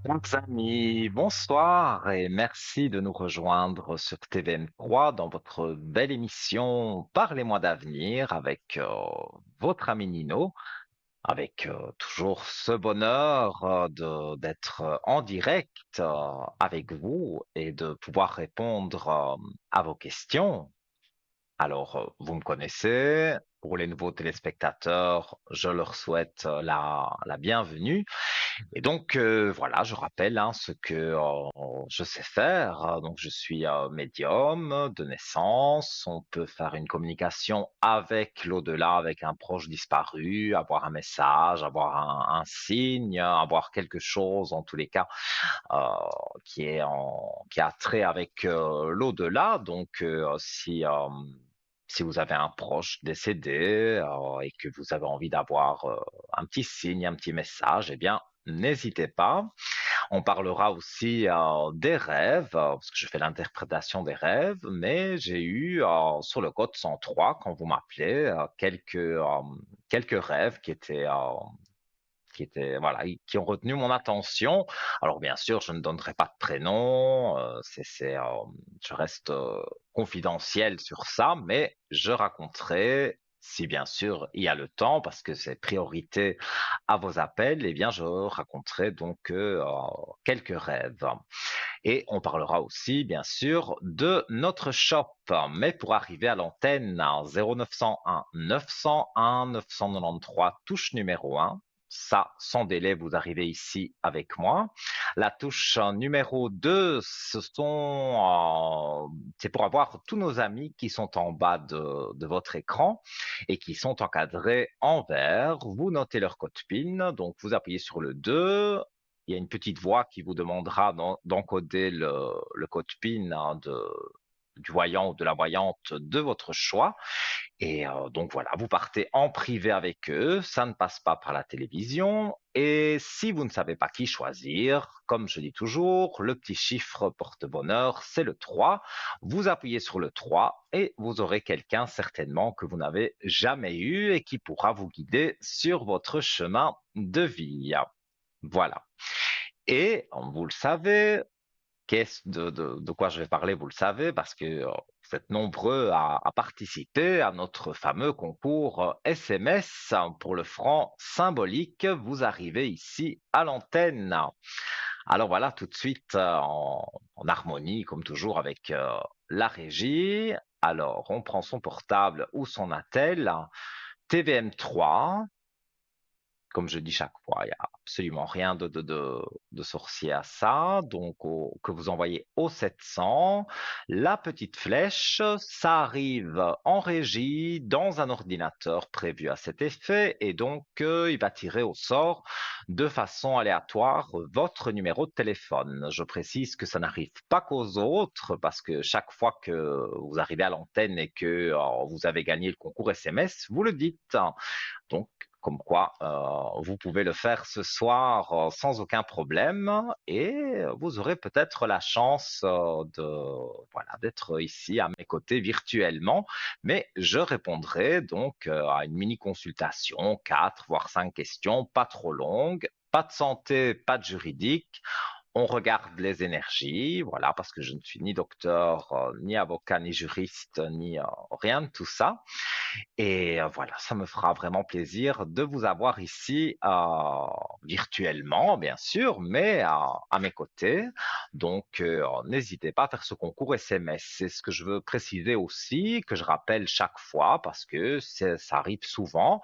Chers amis, bonsoir et merci de nous rejoindre sur TVM3 dans votre belle émission Parlez-moi d'avenir avec votre ami Nino, avec toujours ce bonheur d'être en direct avec vous et de pouvoir répondre à vos questions. Alors, vous me connaissez. Pour les nouveaux téléspectateurs, je leur souhaite la bienvenue. Et donc, voilà, je rappelle hein, ce que je sais faire. Donc, je suis médium de naissance. On peut faire une communication avec l'au-delà, avec un proche disparu, avoir un message, avoir un signe, avoir quelque chose, en tous les cas, euh, qui a trait avec l'au-delà. Donc, si vous avez un proche décédé et que vous avez envie d'avoir un petit signe, un petit message, eh bien, n'hésitez pas. On parlera aussi des rêves, parce que je fais l'interprétation des rêves, mais j'ai eu sur le code 103, quand vous m'appelez, quelques rêves qui étaient, voilà, qui ont retenu mon attention. Alors bien sûr, je ne donnerai pas de prénom, je reste confidentiel sur ça, mais je raconterai, si bien sûr il y a le temps, parce que c'est priorité à vos appels, eh bien je raconterai donc quelques rêves. Et on parlera aussi, bien sûr, de notre shop. Mais pour arriver à l'antenne, 0901 901 993, touche numéro 1. Ça, sans délai, vous arrivez ici avec moi. La touche numéro 2, c'est pour avoir tous nos amis qui sont en bas de votre écran et qui sont encadrés en vert. Vous notez leur code PIN, donc vous appuyez sur le 2. Il y a une petite voix qui vous demandera d'encoder le code PIN hein, du voyant ou de la voyante de votre choix. Et donc voilà, vous partez en privé avec eux, ça ne passe pas par la télévision. Et si vous ne savez pas qui choisir, comme je dis toujours, le petit chiffre porte-bonheur, c'est le 3. Vous appuyez sur le 3 et vous aurez quelqu'un certainement que vous n'avez jamais eu et qui pourra vous guider sur votre chemin de vie. Voilà. Et vous le savez, de quoi je vais parler, vous le savez, parce que vous êtes nombreux à participer à notre fameux concours SMS pour le franc symbolique. Vous arrivez ici à l'antenne. Alors voilà, tout de suite en harmonie, comme toujours, avec la régie. Alors, on prend son portable ou son attel. TVM3, comme je dis chaque fois, il n'y a absolument rien de sorcier à ça. Donc, que vous envoyez au 700, la petite flèche, ça arrive en régie dans un ordinateur prévu à cet effet. Et donc, il va tirer au sort de façon aléatoire votre numéro de téléphone. Je précise que ça n'arrive pas qu'aux autres parce que chaque fois que vous arrivez à l'antenne et que vous avez gagné le concours SMS, vous le dites. Donc, comme quoi, vous pouvez le faire ce soir sans aucun problème et vous aurez peut-être la chance voilà, d'être ici à mes côtés virtuellement. Mais je répondrai donc à une mini consultation, 4 voire 5 questions, pas trop longues, pas de santé, pas de juridique. On regarde les énergies, voilà, parce que je ne suis ni docteur, ni avocat, ni juriste, ni rien de tout ça. Et voilà, ça me fera vraiment plaisir de vous avoir ici virtuellement, bien sûr, mais à mes côtés. Donc, n'hésitez pas à faire ce concours SMS. C'est ce que je veux préciser aussi, que je rappelle chaque fois, parce que ça arrive souvent.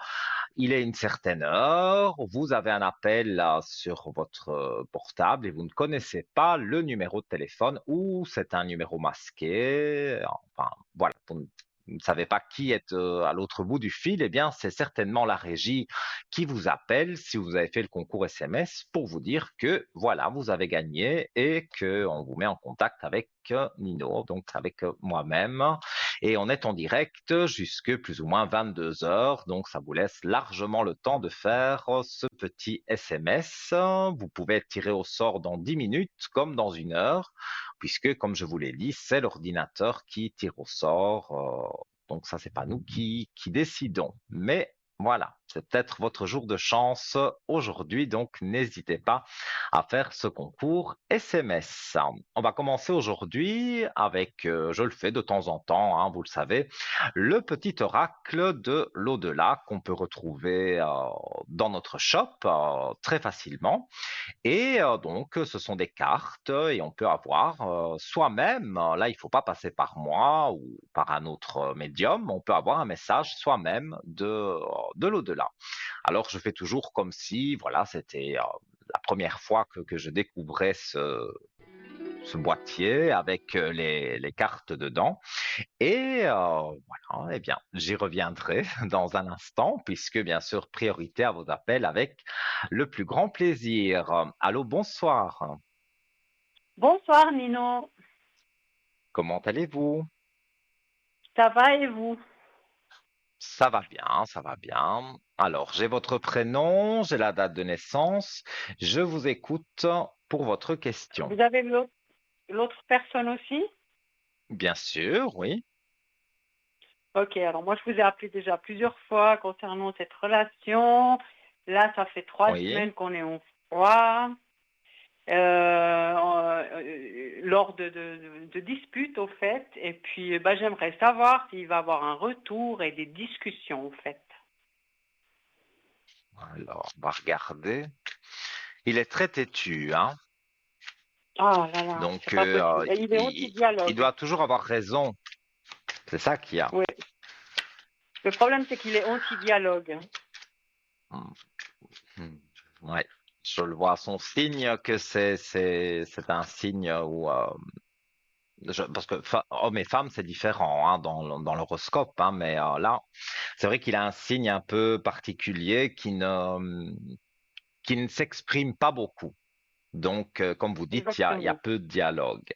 Il est une certaine heure, vous avez un appel là, sur votre portable et vous ne connaissez pas le numéro de téléphone ou c'est un numéro masqué. Enfin, voilà, vous ne savez pas qui est à l'autre bout du fil, eh bien, c'est certainement la régie qui vous appelle si vous avez fait le concours SMS pour vous dire que voilà, vous avez gagné et qu'on vous met en contact avec Nino, donc avec moi-même. Et on est en direct jusque plus ou moins 22 heures, donc ça vous laisse largement le temps de faire ce petit SMS. Vous pouvez être tiré au sort dans 10 minutes comme dans une heure puisque, comme je vous l'ai dit, c'est l'ordinateur qui tire au sort. Donc ça, c'est pas nous qui décidons. Mais Voilà, c'est peut-être votre jour de chance aujourd'hui, donc n'hésitez pas à faire ce concours SMS. On va commencer aujourd'hui avec, je le fais de temps en temps, hein, vous le savez, le petit oracle de l'au-delà qu'on peut retrouver dans notre shop très facilement. Et donc, ce sont des cartes et on peut avoir soi-même, là, il faut pas passer par moi ou par un autre médium, on peut avoir un message soi-même de l'au-delà. Alors, je fais toujours comme si, voilà, c'était la première fois que je découvrais ce boîtier avec les cartes dedans. Et voilà, eh bien, j'y reviendrai dans un instant, puisque bien sûr, priorité à vos appels avec le plus grand plaisir. Allô, bonsoir. Bonsoir Nino, Comment allez-vous? ça va et vous? Ça va bien, ça va bien. Alors, j'ai votre prénom, j'ai la date de naissance. Je vous écoute pour votre question. Vous avez l'autre personne aussi? Bien sûr, oui. Ok, alors moi je vous ai appelé déjà plusieurs fois concernant cette relation. Là, ça fait trois Oui. semaines qu'on est en froid. Lors de disputes au fait. Et puis bah, j'aimerais savoir s'il va y avoir un retour et des discussions au fait. Alors, on va regarder. Il est très têtu, hein. Ah là là, c'est Donc, pas possible. Et il est il anti-dialogue. doit toujours avoir raison. C'est ça qu'il y a. Oui. Le problème c'est qu'il est anti-dialogue. Hmm. Hmm. Ouais, je le vois à son signe que c'est un signe où parce que hommes et femmes c'est différent hein, dans l'horoscope hein, mais là c'est vrai qu'il a un signe un peu particulier qui ne s'exprime pas beaucoup. Donc, comme vous dites, il y a Exactement. peu de dialogue.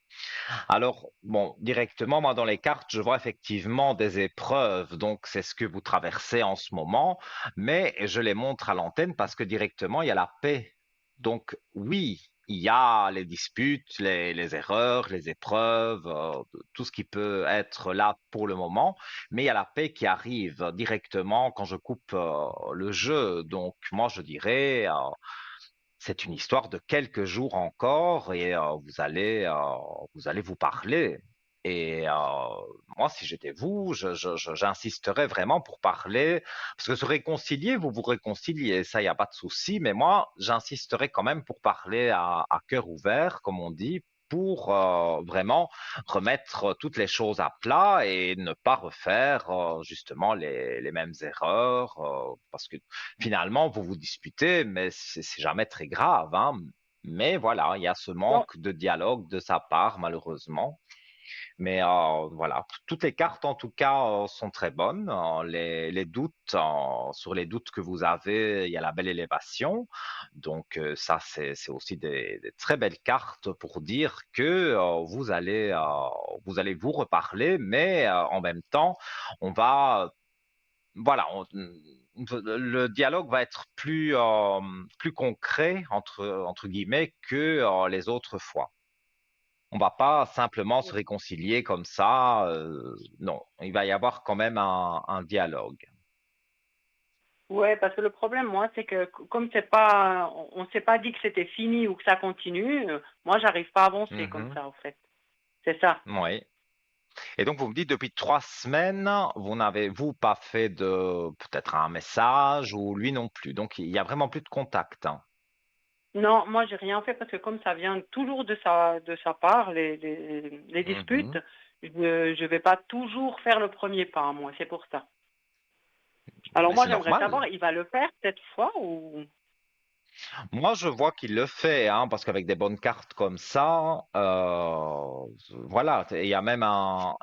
Alors, bon, directement, moi, dans les cartes, je vois effectivement des épreuves. Donc, c'est ce que vous traversez en ce moment. Mais je les montre à l'antenne parce que directement, il y a la paix. Donc, oui, il y a les disputes, les erreurs, les épreuves, tout ce qui peut être là pour le moment. Mais il y a la paix qui arrive directement quand je coupe le jeu. Donc, moi, je dirais, c'est une histoire de quelques jours encore et vous allez vous parler. Et moi, si j'étais vous, j'insisterais vraiment pour parler, parce que se réconcilier, vous vous réconciliez, ça, il n'y a pas de souci, mais moi, j'insisterais quand même pour parler à cœur ouvert, comme on dit, pour vraiment remettre toutes les choses à plat et ne pas refaire justement les mêmes erreurs, parce que finalement, vous vous disputez, mais c'est jamais très grave, hein. Mais voilà, il y a ce Bon, manque de dialogue de sa part, malheureusement. Mais voilà, toutes les cartes, en tout cas, sont très bonnes. Les doutes, sur les doutes que vous avez, il y a la belle élévation. Donc ça, c'est aussi des très belles cartes pour dire que vous allez vous reparler, mais en même temps, on va voilà, le dialogue va être plus concret entre guillemets que les autres fois. On va pas simplement se réconcilier comme ça. Non, il va y avoir quand même un dialogue. ouais, parce que le problème, moi, c'est que comme c'est pas, on s'est pas dit que c'était fini ou que ça continue, moi, j'arrive pas à avancer comme Mhm. ça, en fait. C'est ça. Oui. Et donc vous me dites depuis 3 semaines, vous n'avez vous pas fait de peut-être un message ou lui non plus. Donc il y a vraiment plus de contact, hein. Non, moi, j'ai rien fait parce que comme ça vient toujours de sa part, les disputes, Mhm. je vais pas toujours faire le premier pas, moi, c'est pour ça. Alors Mais moi, c'est j'aimerais normal. savoir, il va le faire cette fois ou... Moi, je vois qu'il le fait, hein, parce qu'avec des bonnes cartes comme ça, voilà, il y a même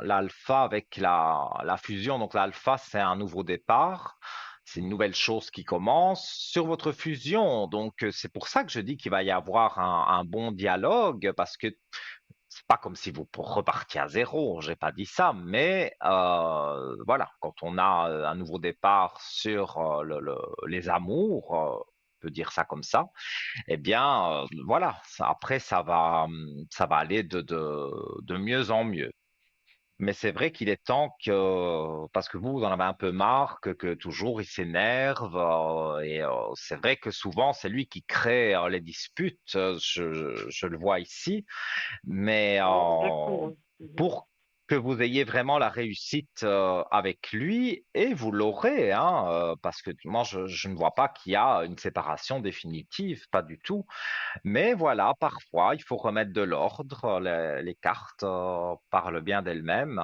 l'alpha avec la fusion. Donc l'alpha, c'est un nouveau départ, c'est une nouvelle chose qui commence sur votre fusion. Donc c'est pour ça que je dis qu'il va y avoir un bon dialogue, parce que c'est pas comme si vous repartiez à zéro. J'ai pas dit ça, mais voilà, quand on a un nouveau départ sur les amours, on peut dire ça comme ça eh bien, voilà, après ça va aller de mieux en mieux. Mais c'est vrai qu'il est temps que, parce que vous en avez un peu marre, que toujours il s'énerve, c'est vrai que souvent c'est lui qui crée les disputes, je le vois ici, mais Ouais, exactement. Mhm. pour que vous ayez vraiment la réussite avec lui, et vous l'aurez, hein, parce que moi je ne vois pas qu'il y a une séparation définitive, pas du tout. Mais voilà, parfois, il faut remettre de l'ordre. Les cartes parlent bien d'elles-mêmes.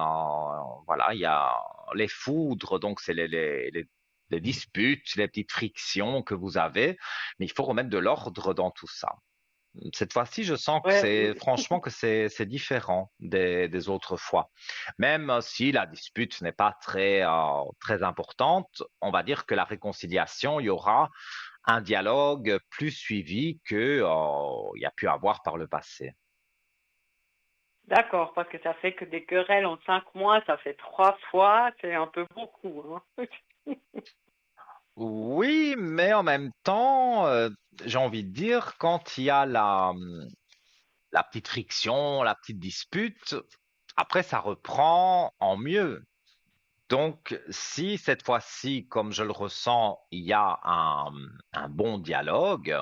Voilà, il y a les foudres, donc c'est les disputes, les petites frictions que vous avez, mais il faut remettre de l'ordre dans tout ça. Cette fois-ci, je sens que Ouais, franchement que c'est différent des autres fois. Même si la dispute n'est pas très importante, on va dire que la réconciliation, il y aura un dialogue plus suivi que il y a pu avoir par le passé. d'accord, parce que ça fait que des querelles en 5 mois, ça fait 3 fois, c'est un peu beaucoup, hein. Oui, mais en même temps, j'ai envie de dire, quand il y a la petite friction, la petite dispute, après ça reprend en mieux. Donc, si cette fois-ci, comme je le ressens, il y a un bon dialogue,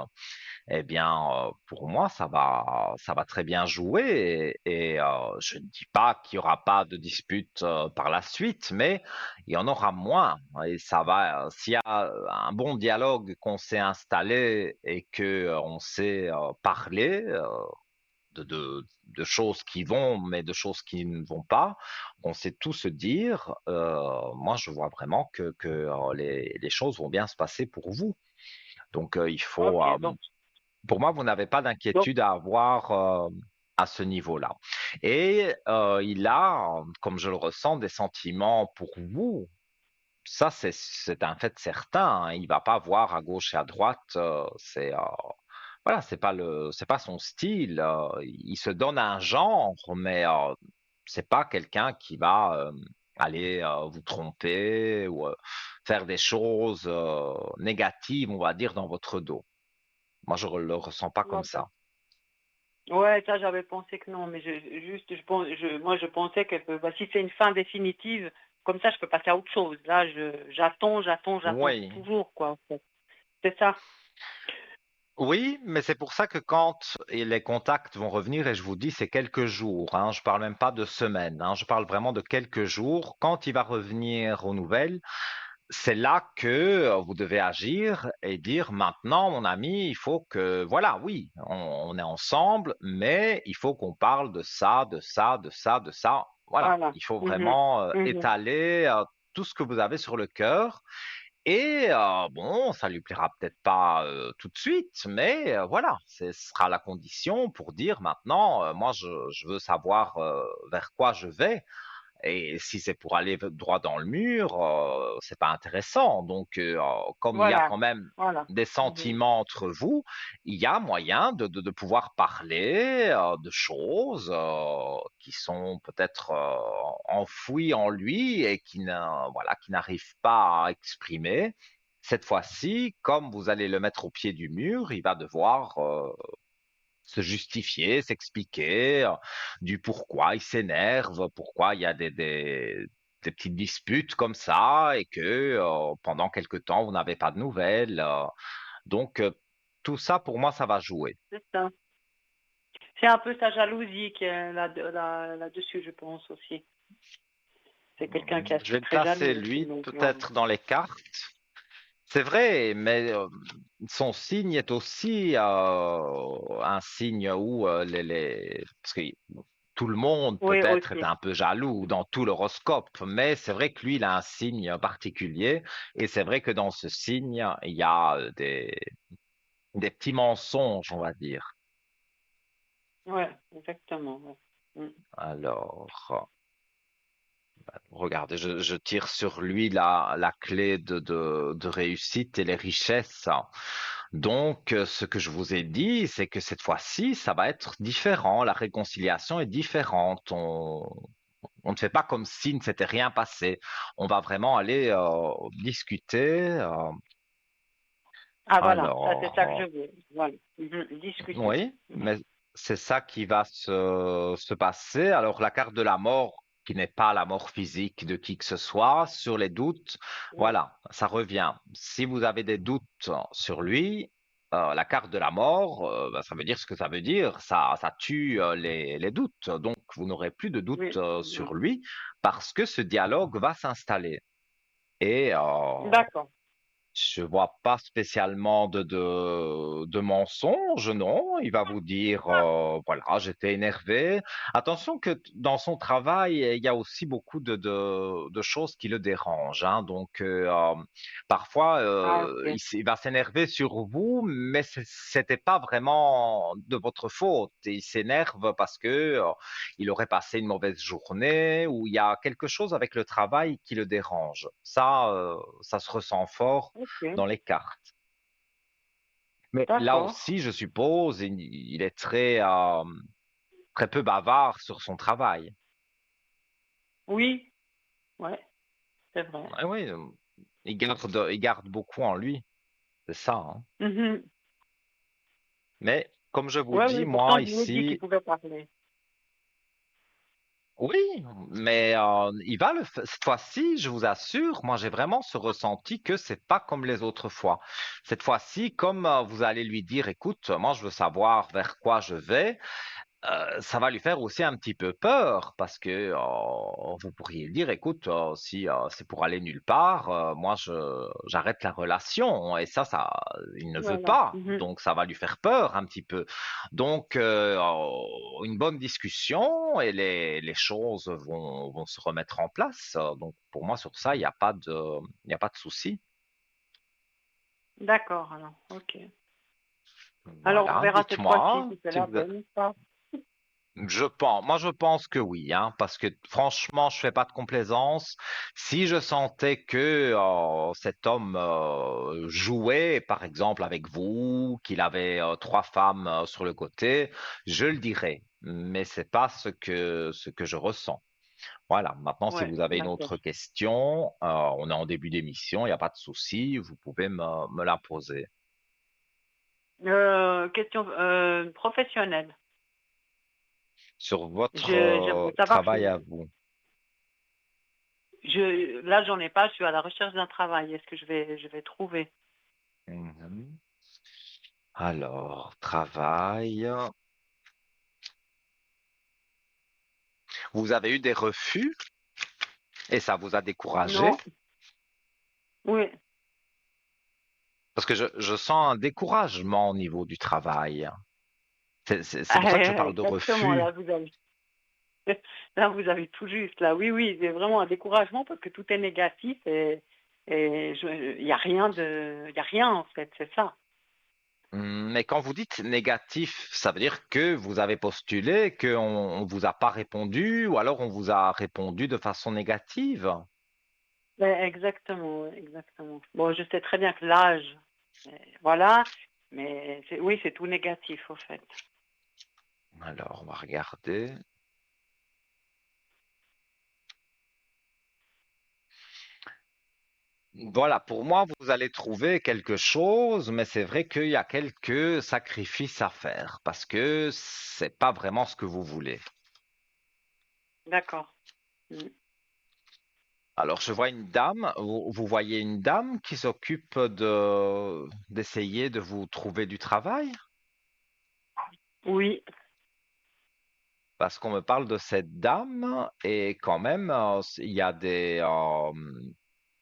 eh bien, pour moi, ça va très bien jouer. Je ne dis pas qu'il n'y aura pas de dispute par la suite, mais il y en aura moins. Et ça va, s'il y a un bon dialogue qu'on s'est installé et que on sait parler de choses qui vont, mais de choses qui ne vont pas, on sait tout se dire. Moi, je vois vraiment que les choses vont bien se passer pour vous. Donc, il faut, Ok, pour moi, vous n'avez pas donc, d'inquiétude à avoir à ce niveau-là. Et il a, comme je le ressens, des sentiments pour vous. Ça, c'est un fait certain, hein. Il va pas voir à gauche et à droite. Voilà, c'est pas son style. Il se donne un genre, mais c'est pas quelqu'un qui va aller vous tromper ou faire des choses négatives, on va dire, dans votre dos. Moi, je le ressens pas comme d'accord. ça. Ouais, ça j'avais pensé que non, mais moi je pensais que bah, si c'est une fin définitive, comme ça je peux passer à autre chose. Là, j'attends Oui, toujours, quoi, en fait. C'est ça. oui, mais c'est pour ça que quand les contacts vont revenir, et je vous dis, c'est quelques jours, hein, je parle même pas de semaines, hein, je parle vraiment de quelques jours. Quand il va revenir aux nouvelles, c'est là que vous devez agir et dire maintenant, mon ami, il faut que, voilà, oui, on est ensemble, mais il faut qu'on parle de ça, de ça, de ça, de ça. Voilà, Voilà. il faut Mhm. vraiment Mhm. étaler tout ce que vous avez sur le cœur. Et bon, ça lui plaira peut-être pas tout de suite, mais voilà, ce sera la condition pour dire maintenant, moi, je veux savoir vers quoi je vais. Et si c'est pour aller droit dans le mur, c'est pas intéressant. Donc, comme il y a Voilà. quand même Voilà. des Mhm. sentiments entre vous, il y a moyen de pouvoir parler de choses qui sont peut-être enfouies en lui et voilà, qui n'arrivent pas à exprimer. Cette fois-ci, comme vous allez le mettre au pied du mur, il va devoir se justifier, s'expliquer du pourquoi il s'énerve, pourquoi il y a des petites disputes comme ça et que pendant quelque temps, vous n'avez pas de nouvelles. Donc, tout ça, pour moi, ça va jouer. C'est ça. C'est un peu sa jalousie qui est là-dessus, je pense aussi. C'est quelqu'un qui est Je vais le très placer, jaloux aussi, lui, donc peut-être dans les cartes. C'est vrai, mais son signe est aussi un signe où parce que tout le monde oui, peut-être est aussi. un peu jaloux dans tout l'horoscope, mais c'est vrai que lui, il a un signe particulier, et c'est vrai que dans ce signe, il y a des petits mensonges, on va dire. Ouais, exactement. Ouais. Mm. Alors, regardez, je tire sur lui la clé de réussite et les richesses. Donc, ce que je vous ai dit, c'est que cette fois-ci, ça va être différent. La réconciliation est différente. On ne fait pas comme si ne s'était rien passé. On va vraiment aller discuter. Ah voilà, ça c'est ça que je Alors, veux. Voilà. Mhm. Discuter. oui, Mhm. mais c'est ça qui va se passer. Alors, la carte de la mort. qui n'est pas la mort physique de qui que ce soit. Sur les doutes, Ouais. voilà, ça revient. Si vous avez des doutes sur lui, la carte de la mort, ben, ça veut dire ce que ça veut dire. Ça tue les doutes. Donc, vous n'aurez plus de doutes Oui. sur lui parce que ce dialogue va s'installer. Et D'accord. je vois pas spécialement de mensonges, non. Il va vous dire, voilà, j'étais énervé. Attention que dans son travail, il y a aussi beaucoup de choses qui le dérangent, hein. Donc, parfois, Ah, ok. il va s'énerver sur vous, mais c'était pas vraiment de votre faute. Il s'énerve parce que il aurait passé une mauvaise journée ou il y a quelque chose avec le travail qui le dérange. Ça se ressent fort Ok. dans les cartes. Mais là D'accord. aussi, je suppose, il est très peu bavard sur son travail. Oui. Ouais, c'est vrai. Oui, oui, il garde beaucoup en lui, c'est ça, hein. Mhm. Mais comme je vous Ouais, dis, oui, pourtant, moi je lui ai dit qu'il ici, pouvait parler. oui, mais il va cette fois-ci, je vous assure, moi j'ai vraiment ce ressenti que c'est pas comme les autres fois. Cette fois-ci, comme vous allez lui dire, écoute, moi je veux savoir vers quoi je vais. Ça va lui faire aussi un petit peu peur parce que vous pourriez lui dire, écoute, si c'est pour aller nulle part, moi j'arrête la relation et ça, il ne veut Voilà. pas, Mhm. donc ça va lui faire peur un petit peu. Donc une bonne discussion et les choses vont se remettre en place. Donc pour moi sur ça, il n'y a pas de souci. D'accord, alors. Ok. Alors, on Voilà, verra cette fois-ci dites-moi si c'est si la vous. bonne ou pas. Moi je pense que oui, hein, parce que franchement, je fais pas de complaisance. Si je sentais que cet homme jouait, par exemple, avec vous, qu'il avait trois femmes sur le côté, je le dirais. Mais c'est pas ce que je ressens. Voilà. Maintenant, si Ouais, vous avez une d'accord. autre question, on est en début d'émission, il n'y a pas de souci, vous pouvez me la poser. Question professionnelle. Sur votre J'aimerais savoir travail à si vous. là, j'en ai pas, je suis à la recherche d'un travail. Est-ce que je vais trouver? Mhm. Alors, travail. Vous avez eu des refus et ça vous a découragé? Non. Oui. Parce que je sens un découragement au niveau du travail. C'est pour ça que je parle de Exactement, refus. là, vous avez tout juste. Là, oui, oui, c'est vraiment un découragement parce que tout est négatif et il y a rien il y a rien en fait, c'est ça. Mais quand vous dites négatif, ça veut dire que vous avez postulé, qu'on vous a pas répondu, ou alors on vous a répondu de façon négative. Exactement, ouais, exactement. Bon, je sais très bien que l'âge, voilà, mais oui, c'est tout négatif au fait. Alors, on va regarder. Voilà, pour moi, vous allez trouver quelque chose, mais c'est vrai qu'il y a quelques sacrifices à faire parce que c'est pas vraiment ce que vous voulez. D'accord. Mm. Alors, je vois une dame, vous voyez une dame qui s'occupe d'essayer de vous trouver du travail Oui. parce qu'on me parle de cette dame et quand même, il y a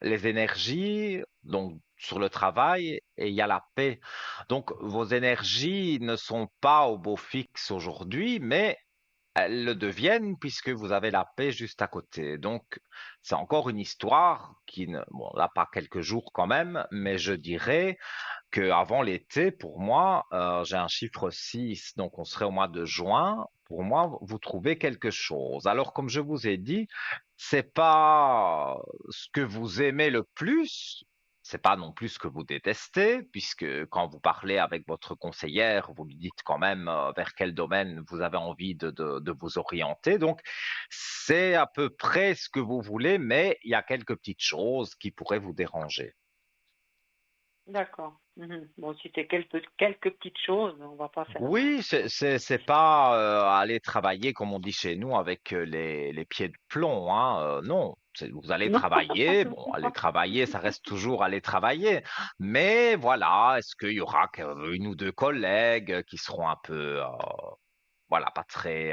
les énergies, donc sur le travail et il y a la paix. Donc, vos énergies ne sont pas au beau fixe aujourd'hui, mais elles le deviennent puisque vous avez la paix juste à côté. Donc, c'est encore une histoire qui ne, bon, là, pas quelques jours quand même, mais je dirais qu'avant l'été, pour moi, j'ai un chiffre 6, donc on serait au mois de juin. Pour moi, vous trouvez quelque chose. Alors, comme je vous ai dit, c'est pas ce que vous aimez le plus, c'est pas non plus ce que vous détestez, puisque quand vous parlez avec votre conseillère, vous lui dites quand même vers quel domaine vous avez envie de vous orienter. Donc, c'est à peu près ce que vous voulez, mais il y a quelques petites choses qui pourraient vous déranger. D'accord. Bon, si c'est quelques petites choses, on va pas faire un Oui, c'est pas aller travailler comme on dit chez nous avec les pieds de plomb, hein. Non, vous allez non. travailler. Bon, aller travailler, ça reste toujours aller travailler. Mais voilà, est-ce qu'il y aura une ou deux collègues qui seront un peu voilà, pas très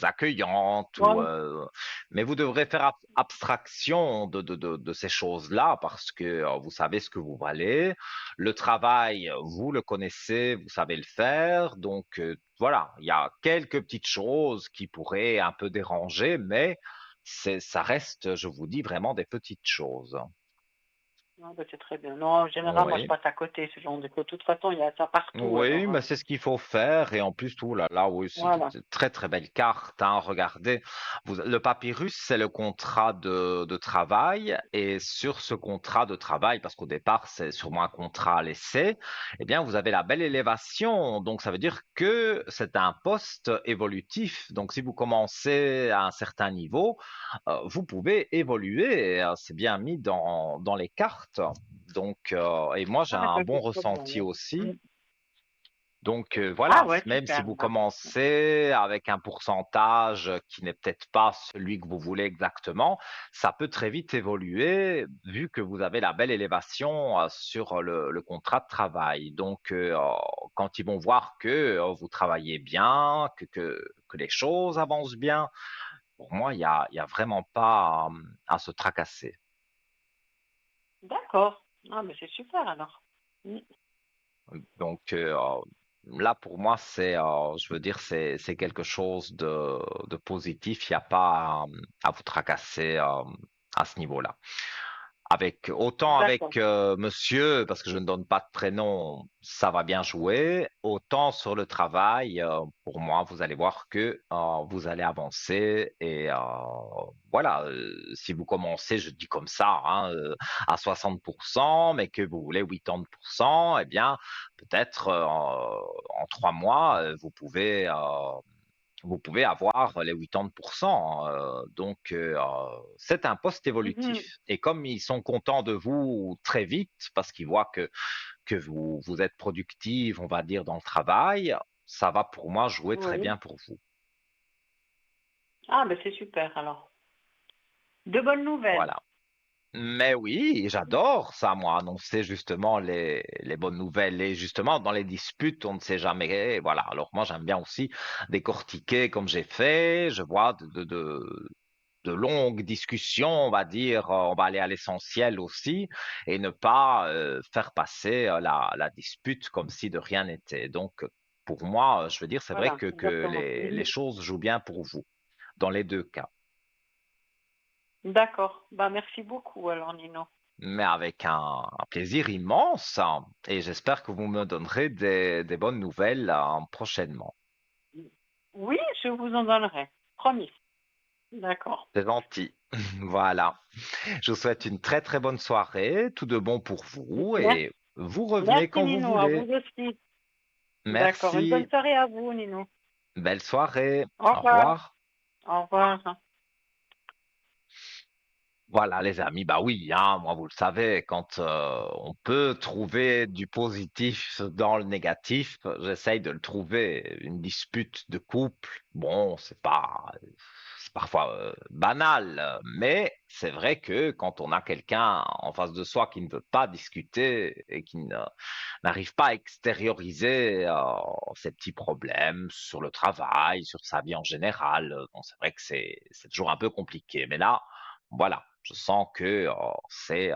accueillante ou Bon, mais vous devrez faire abstraction de ces choses-là parce que vous savez ce que vous valez. Le travail, vous le connaissez, vous savez le faire. Donc voilà, il y a quelques petites choses qui pourraient un peu déranger, mais ça reste, je vous dis, vraiment des petites choses. ah bah, c'est très bien. Non, en général, moi, je Oui. passe à côté, ce genre de choses. De toute façon, il y a ça partout, Oui, alors, mais c'est ce qu'il faut faire. Et en plus, tout là, là, oui, c'est voilà. de très très belles cartes. Hein, regardez, le papyrus, c'est le contrat de travail. Et sur ce contrat de travail, parce qu'au départ, c'est sûrement un contrat à l'essai, eh bien, vous avez la belle élévation. Donc, ça veut dire que c'est un poste évolutif. Donc, si vous commencez à un certain niveau, vous pouvez évoluer. Et, c'est bien mis dans les cartes. Donc, et moi, j'ai Ah, un ça, bon c'est très bien, ressenti ouais. aussi. Mm. Donc Ah voilà, ouais, même si super. vous Ouais. commencez avec un pourcentage qui n'est peut-être pas celui que vous voulez exactement, ça peut très vite évoluer vu que vous avez la belle élévation sur le contrat de travail. Donc quand ils vont voir que vous travaillez bien, que les choses avancent bien, pour moi, il y a vraiment pas à se tracasser. D'accord. Ah, mais c'est super, alors. Mm. Donc là, pour moi, je veux dire, c'est quelque chose de positif. Il n'y a pas à vous tracasser à ce niveau-là. Autant D'accord. avec monsieur, parce que je ne donne pas de prénom, ça va bien jouer. Autant sur le travail, pour moi, vous allez voir que vous allez avancer. Et voilà, si vous commencez, je dis comme ça, hein, à 60%, mais que vous voulez 80%, eh bien, peut-être en 3 mois, vous pouvez avoir les 80%. Donc, c'est un poste Mhm. évolutif. Et comme ils sont contents de vous très vite, parce qu'ils voient que vous êtes productive, on va dire, dans le travail, ça va pour moi jouer très Oui. bien pour vous. Ah, ben c'est super, alors. De bonnes nouvelles. Voilà. Mais oui, j'adore ça, moi, annoncer justement les bonnes nouvelles. Et justement, dans les disputes, on ne sait jamais. Voilà. Alors moi, j'aime bien aussi décortiquer comme j'ai fait. Je vois de longues discussions, on va dire, on va aller à l'essentiel aussi, et ne pas faire passer la dispute comme si de rien n'était. Donc, pour moi, je veux dire, c'est vrai Voilà, que exactement. les choses jouent bien pour vous, dans les deux cas, D'accord. Bah, merci beaucoup, alors, Nino. mais avec un plaisir immense, hein, et j'espère que vous me donnerez des bonnes nouvelles prochainement. Oui, je vous en donnerai. Promis. D'accord. C'est gentil. Voilà. Je vous souhaite une très très bonne soirée, tout de bon pour vous, Merci, et vous revenez merci, quand vous Nino. À vous voulez. aussi. D'accord. Une bonne Merci. soirée à vous, Nino. Belle soirée. Au Au revoir. revoir. Au revoir. Voilà, les amis, bah oui, hein, moi vous le savez, quand on peut trouver du positif dans le négatif, j'essaye de le trouver. Une dispute de couple, bon, c'est parfois banal, mais c'est vrai que quand on a quelqu'un en face de soi qui ne veut pas discuter et qui n'arrive pas à extérioriser ses petits problèmes sur le travail, sur sa vie en général, bon, c'est vrai que c'est toujours un peu compliqué. Mais là, voilà, je sens que c'est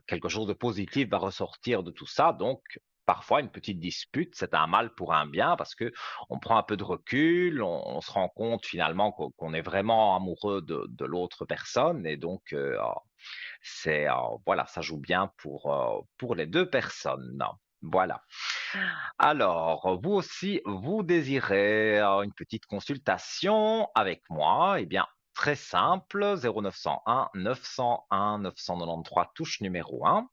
quelque chose de positif va ressortir de tout ça. Donc, parfois, une petite dispute, c'est un mal pour un bien parce que on prend un peu de recul, on se rend compte finalement qu'on est vraiment amoureux de l'autre personne et donc voilà, ça joue bien pour les deux personnes. Voilà. Alors, vous aussi, vous désirez une petite consultation avec moi? Eh bien, très simple, 0901 901 993, touche numéro 1.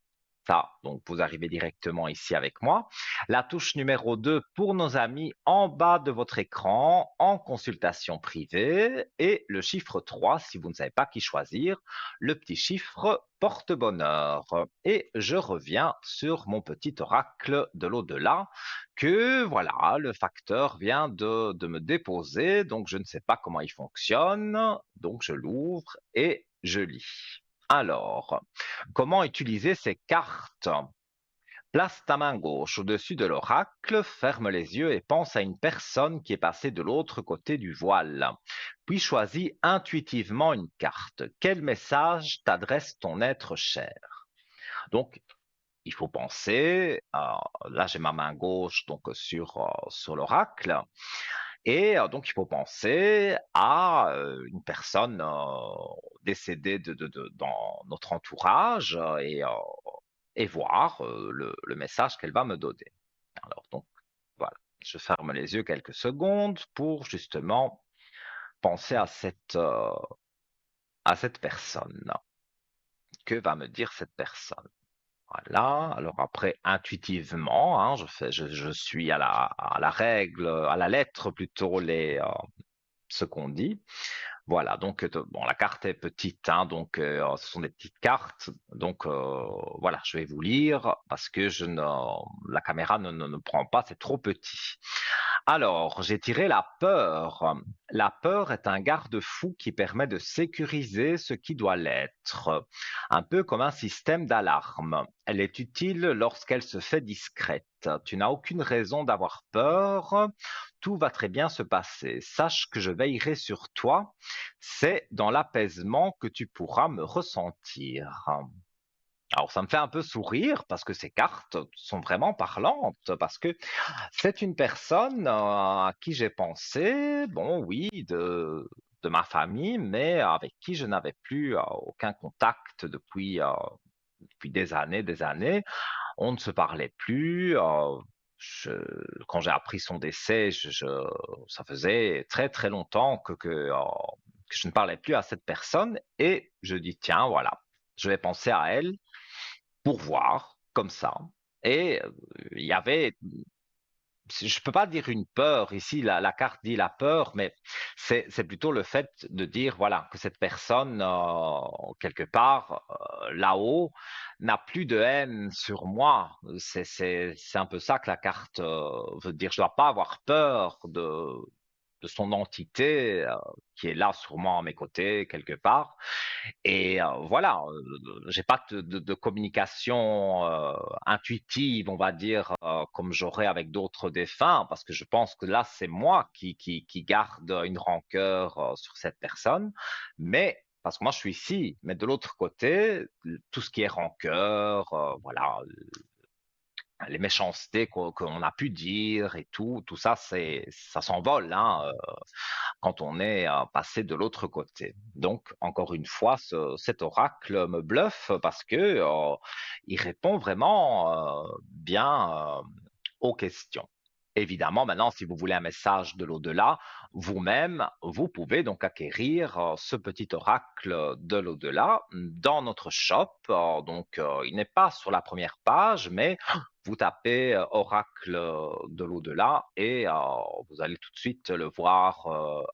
Ça, donc vous arrivez directement ici avec moi. La touche numéro 2 pour nos amis en bas de votre écran en consultation privée et le chiffre 3 si vous ne savez pas qui choisir, le petit chiffre porte-bonheur. Et je reviens sur mon petit oracle de l'au-delà que voilà, le facteur vient de me déposer, donc je ne sais pas comment il fonctionne, donc je l'ouvre et je lis. Alors, comment utiliser ces cartes? Place ta main gauche au-dessus de l'oracle, ferme les yeux et pense à une personne qui est passée de l'autre côté du voile. Puis choisis intuitivement une carte. Quel message t'adresse ton être cher? Donc, il faut penser, là j'ai ma main gauche donc sur l'oracle, et donc il faut penser à une personne décédée dans notre entourage et voir le message qu'elle va me donner. Alors donc voilà, je ferme les yeux quelques secondes pour justement penser à cette personne. Que va me dire cette personne? Voilà, alors après, intuitivement, hein, je suis à la règle, à la lettre plutôt ce qu'on dit. Voilà, donc bon, la carte est petite, hein, donc ce sont des petites cartes. Donc voilà, je vais vous lire parce que la caméra ne prend pas, c'est trop petit. Alors, j'ai tiré la peur. La peur est un garde-fou qui permet de sécuriser ce qui doit l'être, un peu comme un système d'alarme. Elle est utile lorsqu'elle se fait discrète. Tu n'as aucune raison d'avoir peur. Tout va très bien se passer. Sache que je veillerai sur toi. C'est dans l'apaisement que tu pourras me ressentir. Alors, ça me fait un peu sourire parce que ces cartes sont vraiment parlantes, parce que c'est une personne à qui j'ai pensé, bon, oui, de ma famille, mais avec qui je n'avais plus aucun contact depuis des années, des années. On ne se parlait plus. Quand j'ai appris son décès, ça faisait très très longtemps que je ne parlais plus à cette personne et je dis, tiens, voilà, je vais penser à elle pour voir, comme ça. Et il y avait, je peux pas dire une peur ici, la carte dit la peur, mais c'est plutôt le fait de dire voilà que cette personne quelque part là-haut n'a plus de haine sur moi. C'est un peu ça que la carte veut dire. Je dois pas avoir peur de son entité qui est là sûrement à mes côtés quelque part. Et voilà, j'ai pas de communication intuitive, on va dire, comme j'aurais avec d'autres défunts, parce que je pense que là, c'est moi qui garde une rancœur sur cette personne. Mais parce que moi, je suis ici, mais de l'autre côté, tout ce qui est rancœur, voilà, les méchancetés qu'on a pu dire et tout ça, ça s'envole, hein, quand on est passé de l'autre côté. Donc, encore une fois, cet oracle me bluffe parce que il répond vraiment bien aux questions. Évidemment, maintenant, si vous voulez un message de l'au-delà, vous-même, vous pouvez donc acquérir ce petit oracle de l'au-delà dans notre shop. Donc, il n'est pas sur la première page, mais vous tapez oracle de l'au-delà et vous allez tout de suite le voir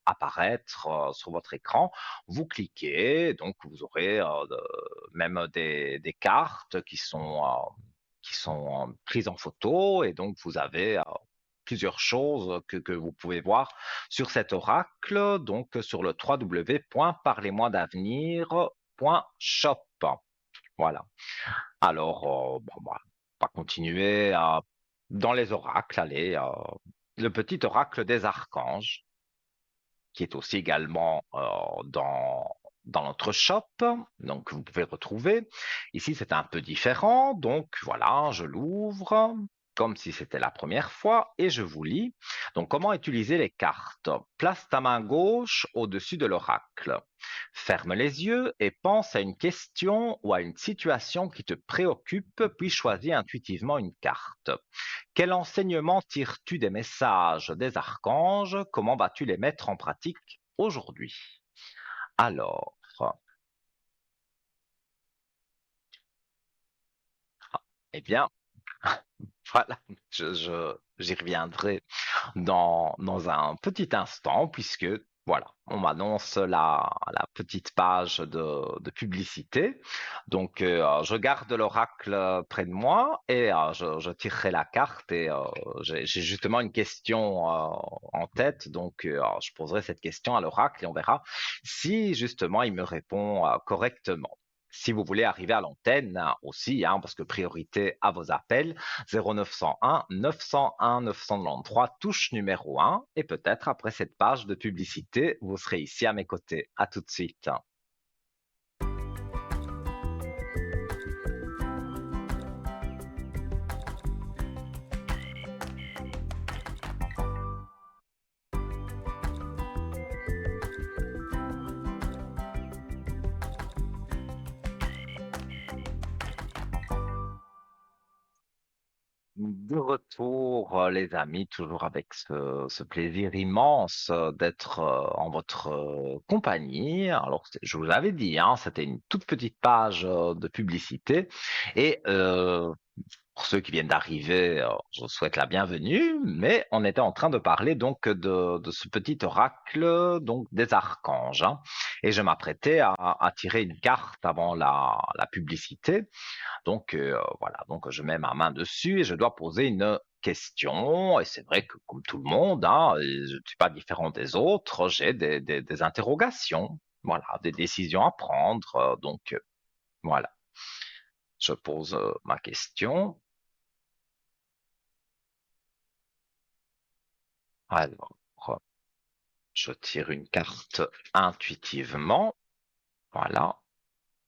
apparaître sur votre écran. Vous cliquez, donc vous aurez même des cartes qui sont prises en photo et donc vous avez plusieurs choses que vous pouvez voir sur cet oracle, donc sur le www.parlez-moi-d'avenir.shop. Voilà. Alors, bon, bah, on va continuer dans les oracles. Allez, le petit oracle des archanges, qui est aussi également dans notre shop. Donc, vous pouvez retrouver. Ici, c'est un peu différent. Donc, voilà, je l'ouvre comme si c'était la première fois et je vous lis. Donc, comment utiliser les cartes? Place ta main gauche au-dessus de l'oracle. Ferme les yeux et pense à une question ou à une situation qui te préoccupe, puis choisis intuitivement une carte. Quel enseignement tires-tu des messages des archanges? Comment vas-tu les mettre en pratique aujourd'hui? Alors, Eh bien, voilà, j'y reviendrai dans un petit instant, puisque voilà, on m'annonce la petite page de publicité. Donc, je garde l'oracle près de moi et je tirerai la carte et j'ai justement une question en tête. Donc, je poserai cette question à l'oracle et on verra si justement il me répond correctement. Si vous voulez arriver à l'antenne aussi, hein, parce que priorité à vos appels, 0901 901 993, touche numéro 1. Et peut-être après cette page de publicité, vous serez ici à mes côtés. À tout de suite. De retour, les amis, toujours avec ce plaisir immense d'être en votre compagnie. Alors, je vous l'avais dit, hein, c'était une toute petite page de publicité. Et pour ceux qui viennent d'arriver, je vous souhaite la bienvenue, mais on était en train de parler donc de ce petit oracle donc des archanges, hein. Et je m'apprêtais à tirer une carte avant la publicité. Donc voilà, donc je mets ma main dessus et je dois poser une question. Et c'est vrai que comme tout le monde, hein, et je ne suis pas différent des autres, j'ai des interrogations, voilà, des décisions à prendre. Donc voilà, je pose ma question. Alors, je tire une carte intuitivement. Voilà.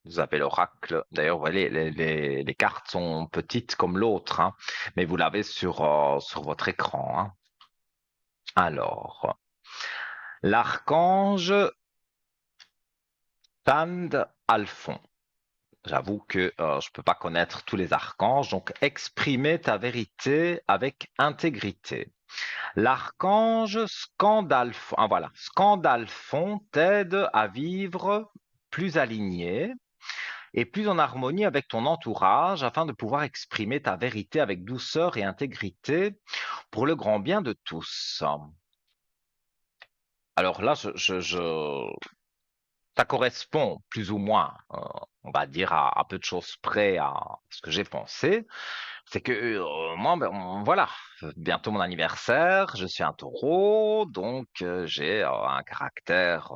Vous avez l'oracle. D'ailleurs, vous voyez, les cartes sont petites comme l'autre, hein, mais vous l'avez sur votre écran, hein. Alors, l'archange Tand Alphon. J'avoue que je peux pas connaître tous les archanges, donc exprimer ta vérité avec intégrité. L'archange Scandalphon, ah voilà, Scandalphon t'aide à vivre plus aligné et plus en harmonie avec ton entourage afin de pouvoir exprimer ta vérité avec douceur et intégrité pour le grand bien de tous. Alors là, ça correspond plus ou moins, on va dire, à peu de choses près à ce que j'ai pensé. C'est que moi, ben, voilà, bientôt mon anniversaire, je suis un taureau, donc j'ai un caractère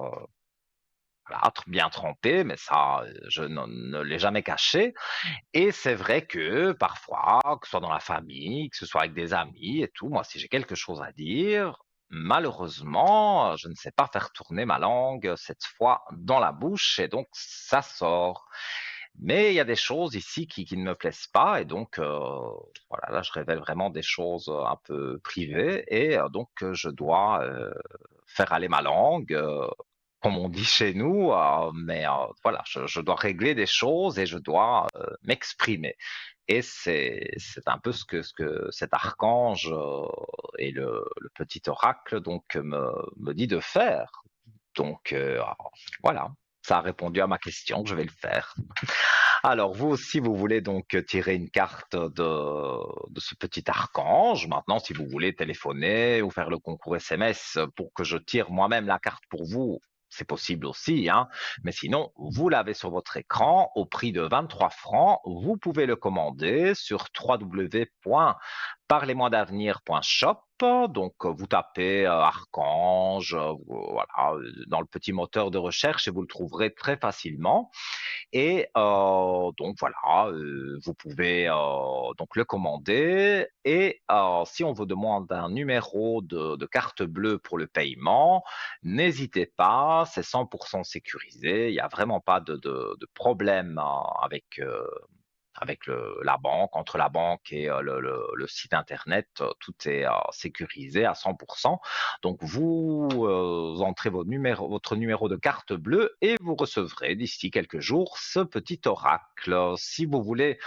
voilà, bien trempé, mais ça, je ne l'ai jamais caché. Et c'est vrai que parfois, que ce soit dans la famille, que ce soit avec des amis et tout, moi, si j'ai quelque chose à dire, malheureusement, je ne sais pas faire tourner ma langue cette fois dans la bouche et donc ça sort. Mais il y a des choses ici qui ne me plaisent pas et donc voilà, là, je révèle vraiment des choses un peu privées et donc je dois faire aller ma langue. Comme on dit chez nous, mais voilà, je dois régler des choses et je dois m'exprimer. Et c'est un peu ce que cet archange et le petit oracle donc me dit de faire. Donc voilà, ça a répondu à ma question, je vais le faire. Alors vous aussi, vous voulez donc tirer une carte de ce petit archange. Maintenant, si vous voulez téléphoner ou faire le concours SMS pour que je tire moi-même la carte pour vous, c'est possible aussi, hein. Mais sinon, vous l'avez sur votre écran au prix de 23 francs. Vous pouvez le commander sur www.parlez-moi-d'avenir.shop. Donc, vous tapez Archange, voilà, dans le petit moteur de recherche et vous le trouverez très facilement. Et donc voilà, vous pouvez donc le commander et si on vous demande un numéro de carte bleue pour le paiement, n'hésitez pas, c'est 100% sécurisé, il n'y a vraiment pas de problème avec avec la banque, entre la banque et le site internet, tout est sécurisé à 100%. Donc vous entrez votre numéro de carte bleue et vous recevrez d'ici quelques jours ce petit oracle. Si vous voulez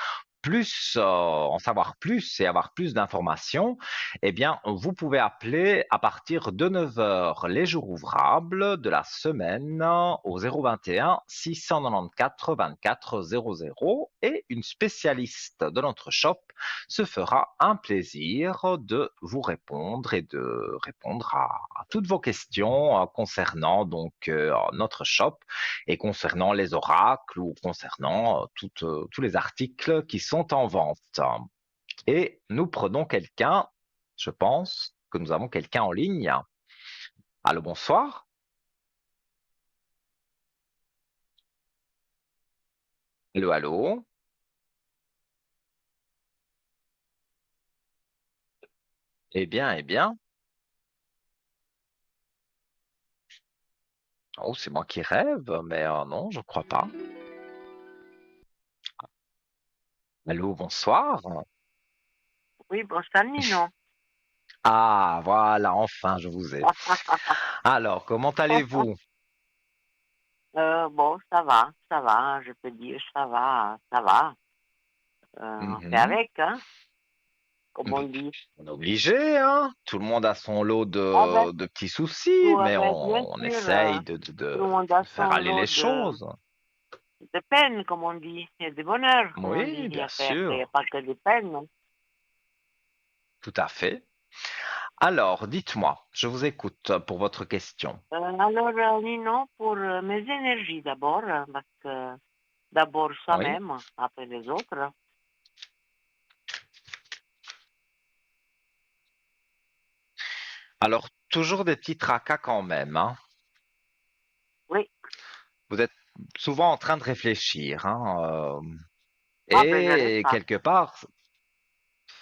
en savoir plus et avoir plus d'informations, eh bien, vous pouvez appeler à partir de 9 heures les jours ouvrables de la semaine au 021 694 24 00 et une spécialiste de notre shop se fera un plaisir de vous répondre et de répondre à toutes vos questions concernant donc notre shop et concernant les oracles ou concernant tous les articles qui sont en vente. Et nous prenons quelqu'un, je pense que nous avons quelqu'un en ligne. Allô, bonsoir. Allô, allô. Eh bien, eh bien. Oh, c'est moi qui rêve, mais non, je crois pas. Allô, bonsoir. Oui, bon, Stanley, non. Ah, voilà, enfin, je vous ai. Alors, comment allez-vous? Bon, ça va, je peux dire, ça va, ça va. On fait Mhm. avec, hein, comme on dit. On est obligé, hein. Tout le monde a son lot Ah ben, de petits soucis, ouais, mais ben, bien on sûr, essaye tout le monde a de faire son aller lot les choses. de peine, comme on dit, et de bonheur, comme on dit. Oui, Il n'y bien a, il y a sûr, pas que de peine. tout à fait. Alors, dites-moi, je vous écoute pour votre question. Alors, Nino, pour mes énergies d'abord, parce que d'abord Oui. soi-même, après les autres. Alors, toujours des petits tracas quand même, hein. Oui, Vous êtes souvent en train de réfléchir, hein, ah ben j'arrête et pas. quelque part,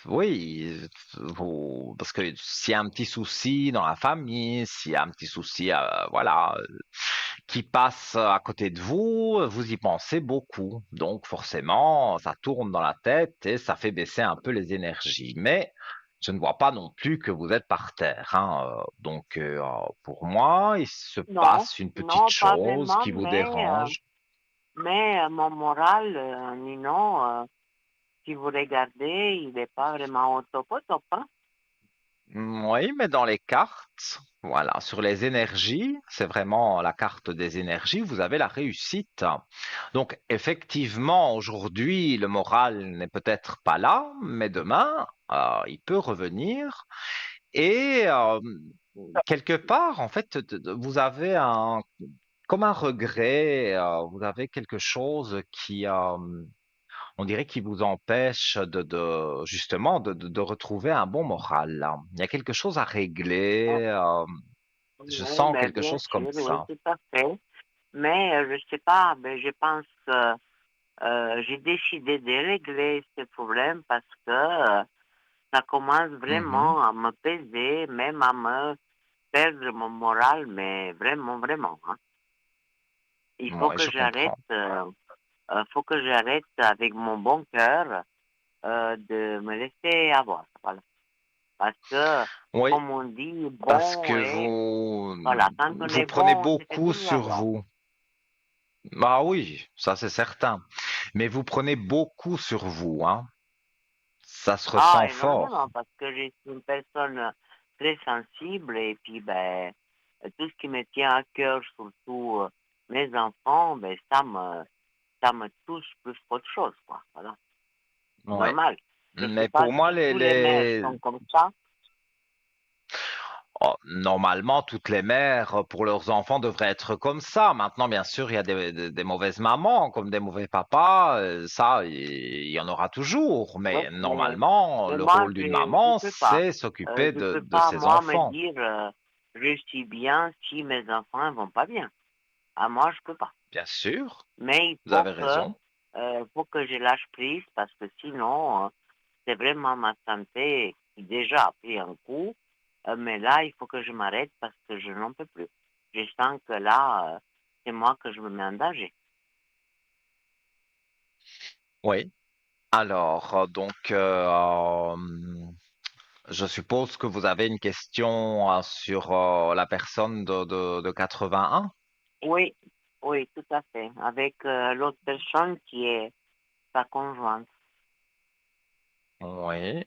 oui, parce que s'il y a un petit souci dans la famille, s'il y a un petit souci, voilà, qui passe à côté de vous, vous y pensez beaucoup. Donc forcément, ça tourne dans la tête et ça fait baisser un peu les énergies. Mais je ne vois pas non plus que vous êtes par terre, hein. Donc pour moi, il se Non, passe une petite non, pas chose vraiment, qui vous dérange. mais mon moral, Nino, si vous regardez, il n'est pas vraiment au top, hein. Oui, mais dans les cartes, voilà, sur les énergies, c'est vraiment la carte des énergies, vous avez la réussite. Donc, effectivement, aujourd'hui, le moral n'est peut-être pas là, mais demain, il peut revenir. Et quelque part, en fait, vous avez comme un regret, vous avez quelque chose qui, on dirait qu'il vous empêche justement de retrouver un bon moral, là. Il y a quelque chose à Ah, régler. Je oui, sens mais quelque bien chose comme sûr, oui, ça. tout à fait. Mais je sais pas, ben, je pense que j'ai décidé de régler ce problème parce que ça commence Mhm. vraiment à me peser, même à me perdre mon moral, mais vraiment, vraiment, hein. Il faut Oui, que je j'arrête, comprends. faut que j'arrête avec mon bon cœur de me laisser avoir. Voilà. Parce que, Oui, comme on dit, parce bon que et voilà, quand on vous est prenez bon, on se fait beaucoup toujours sur avoir. vous. Bah oui, ça c'est certain. Mais vous prenez beaucoup sur vous, hein. Ça se Ah, ressent énormément, fort. parce que je suis une personne très sensible et puis, ben, tout ce qui me tient à cœur, surtout mes enfants, ben, ça me touche plus qu'autre chose, quoi. Voilà. Ouais. Normal. Je sais Mais pas pour moi, si tous les mères sont comme ça. Oh, normalement, toutes les mères, pour leurs enfants, devraient être comme ça. Maintenant, bien sûr, il y a des mauvaises mamans, comme des mauvais papas. Ça, il y en aura toujours. Ouais, Mais normalement, mais le moi, rôle d'une je maman, peux pas. c'est s'occuper Je peux de pas, ses moi, me enfants. dire, je suis bien si mes enfants vont pas bien. À moi, je peux pas. Bien sûr, Mais vous avez raison. faut que je lâche prise parce que sinon, c'est vraiment ma santé qui déjà a pris un coup. Mais là, il faut que je m'arrête parce que je n'en peux plus. Je sens que là, c'est moi que je me mets en danger. Oui. Alors, je suppose que vous avez une question sur la personne de 81. Oui, oui, tout à fait. Avec l'autre personne qui est sa conjointe. Oui.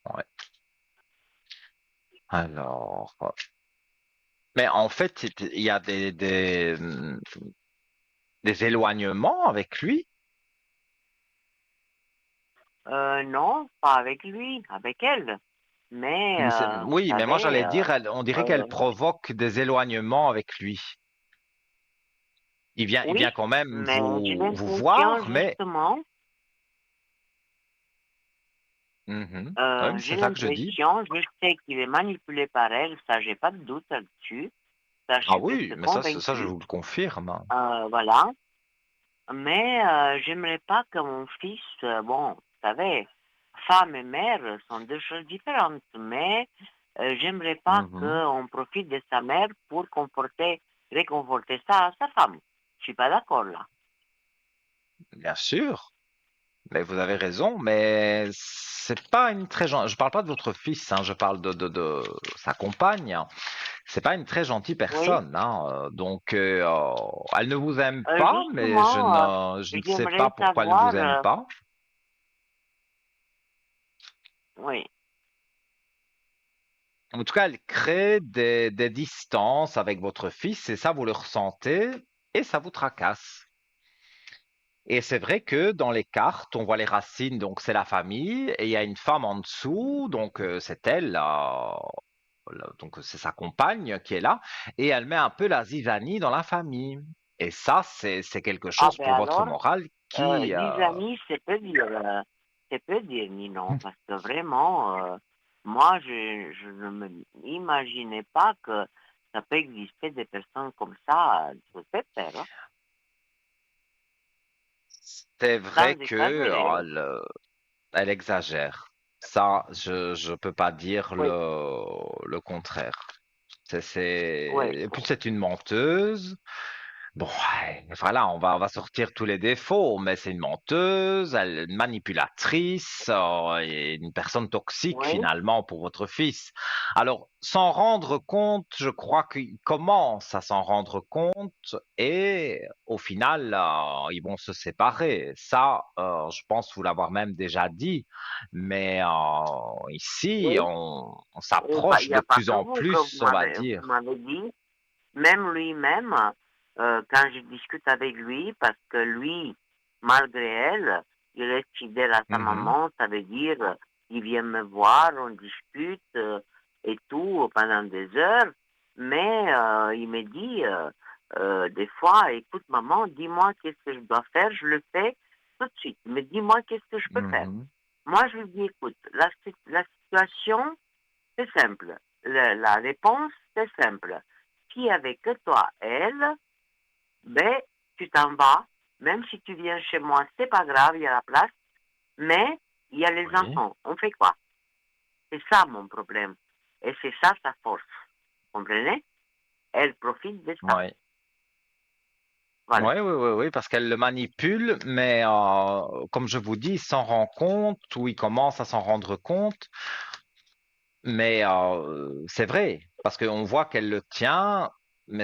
Ouais. Alors, mais en fait, il y a des éloignements avec lui. Non, pas avec lui, avec elle. Mais, vous Oui, mais moi savez, j'allais dire, on dirait qu'elle euh, provoque des éloignements avec lui. Il oui, vient quand même mais j'ai vous l'impression voir, mais justement, Mhm. Ouais, mais j'ai c'est ça que je dis. l'impression, je sais qu'il est manipulé par elle, ça j'ai pas de doute là-dessus, ça je Ah suis oui, presque mais ça je convaincue, vous le confirme. voilà. Mais j'aimerais pas que mon fils, bon, vous savez, femme et mère sont deux choses différentes, mais j'aimerais pas Mhm. qu'on profite de sa mère pour réconforter ça à sa femme. Je suis pas d'accord là. Bien sûr, mais vous avez raison, mais c'est pas une très gentille. Je parle pas de votre fils, hein, je parle de sa compagne. C'est pas une très gentille Oui, personne, hein, elle ne vous aime pas, mais justement, je ne sais pas j'aimerais pourquoi elle ne savoir, vous aime pas. oui, En tout cas, elle crée des distances avec votre fils et ça, vous le ressentez et ça vous tracasse. Et c'est vrai que dans les cartes, on voit les racines, donc c'est la famille, et il y a une femme en dessous, donc c'est elle, donc c'est sa compagne qui est là, et elle met un peu la zizanie dans la famille. Et ça, c'est quelque ah chose ben pour votre alors, morale qui... 10 amis, c'est peu dire ni non, parce que vraiment, moi, je ne m'imaginais pas que ça peut exister des personnes comme ça, je fait peur, hein, c'est sans vrai que exagérer. elle exagère. Ça, je peux pas dire Oui, le contraire. oui, Et puis c'est une menteuse. Bon, ouais, voilà, on va sortir tous les défauts, mais c'est une menteuse, une manipulatrice, et une personne toxique oui. finalement pour votre fils. Alors, s'en rendre compte, je crois qu'il commence à s'en rendre compte et au final, ils vont se séparer. Ça, je pense vous l'avoir même déjà dit, mais ici, Oui, on il s'approche n'y de a pas plus que en vous que plus, on va vous dire. m'avez dit, même lui-même, quand je discute avec lui, parce que lui, malgré elle, il reste fidèle à sa Mhm, maman, ça veut dire, il vient me voir, on discute et tout pendant des heures, mais il me dit des fois, écoute maman, dis-moi qu'est-ce que je dois faire, je le fais tout de suite, mais dis-moi qu'est-ce que je peux faire. mhm, Moi, je lui dis, écoute, la situation, c'est simple. La réponse, c'est simple. Si avec toi, elle, ben, tu t'en vas, même si tu viens chez moi, c'est pas grave, il y a la place, mais il y a les oui. enfants. On fait quoi? C'est ça mon problème. Et c'est ça sa force. Vous comprenez? Elle profite de ça. Oui. Voilà. Oui, oui, oui, oui, parce qu'elle le manipule, mais comme je vous dis, il s'en rend compte ou il commence à s'en rendre compte. Mais c'est vrai, parce qu'on voit qu'elle le tient, mais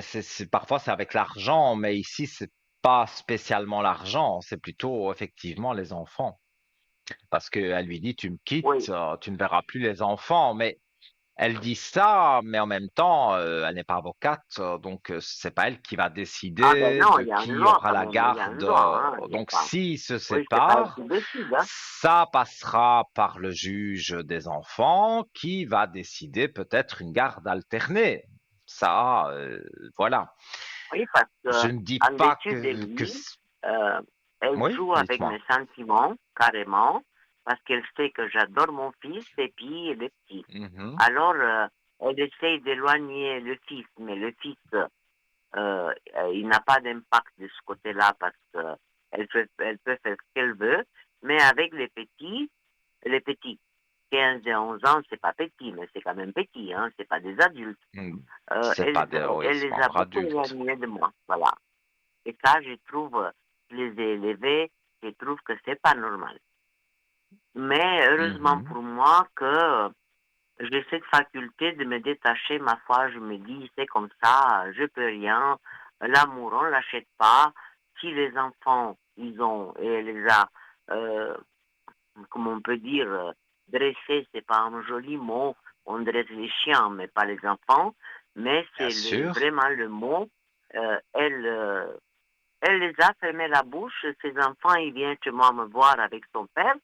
parfois c'est avec l'argent, mais ici c'est pas spécialement l'argent, c'est plutôt effectivement les enfants. Parce qu'elle lui dit, tu me quittes, Oui. tu ne verras plus les enfants, mais elle dit ça, mais en même temps, elle n'est pas avocate, donc c'est pas elle qui va Ah ben décider non, de il y a une qui loi aura quand la même. Il y a garde. une loi. Hein. Il y a Donc pas. s'ils se Oui, c'est pas elle séparent, qui décide. Hein. ça passera par le juge des enfants qui va décider peut-être une garde alternée. Ça, voilà. Oui, parce Je que ne dis en pas dessous de que... lui, euh, elle Oui, joue avec dites-moi. mes sentiments, carrément, parce qu'elle sait que j'adore mon fils et puis il est petit. Mhm, Alors, elle essaye d'éloigner le fils, mais le fils, il n'a pas d'impact de ce côté-là parce elle peut faire ce qu'elle veut, mais avec les petits, 15 et 11 ans, c'est pas petit, mais c'est quand même petit, hein, c'est pas des adultes. mhm. C'est pas des... Oui, Elle c'est pas les a encore beaucoup adulte. éloignés de moi, voilà. Et ça, je trouve, je les ai élevés, je trouve que c'est pas normal. Mais heureusement Mhm, pour moi que j'ai cette faculté de me détacher, ma foi, je me dis, c'est comme ça, je peux rien, l'amour, on l'achète pas. Si les enfants, ils ont, et elle les a, euh, comme on peut dire, dresser, c'est pas un joli mot. On dresse les chiens, mais pas les enfants. Mais bien c'est sûr. vraiment le mot. Elle les a fermé la bouche. Ses enfants, ils viennent chez moi me voir avec son père.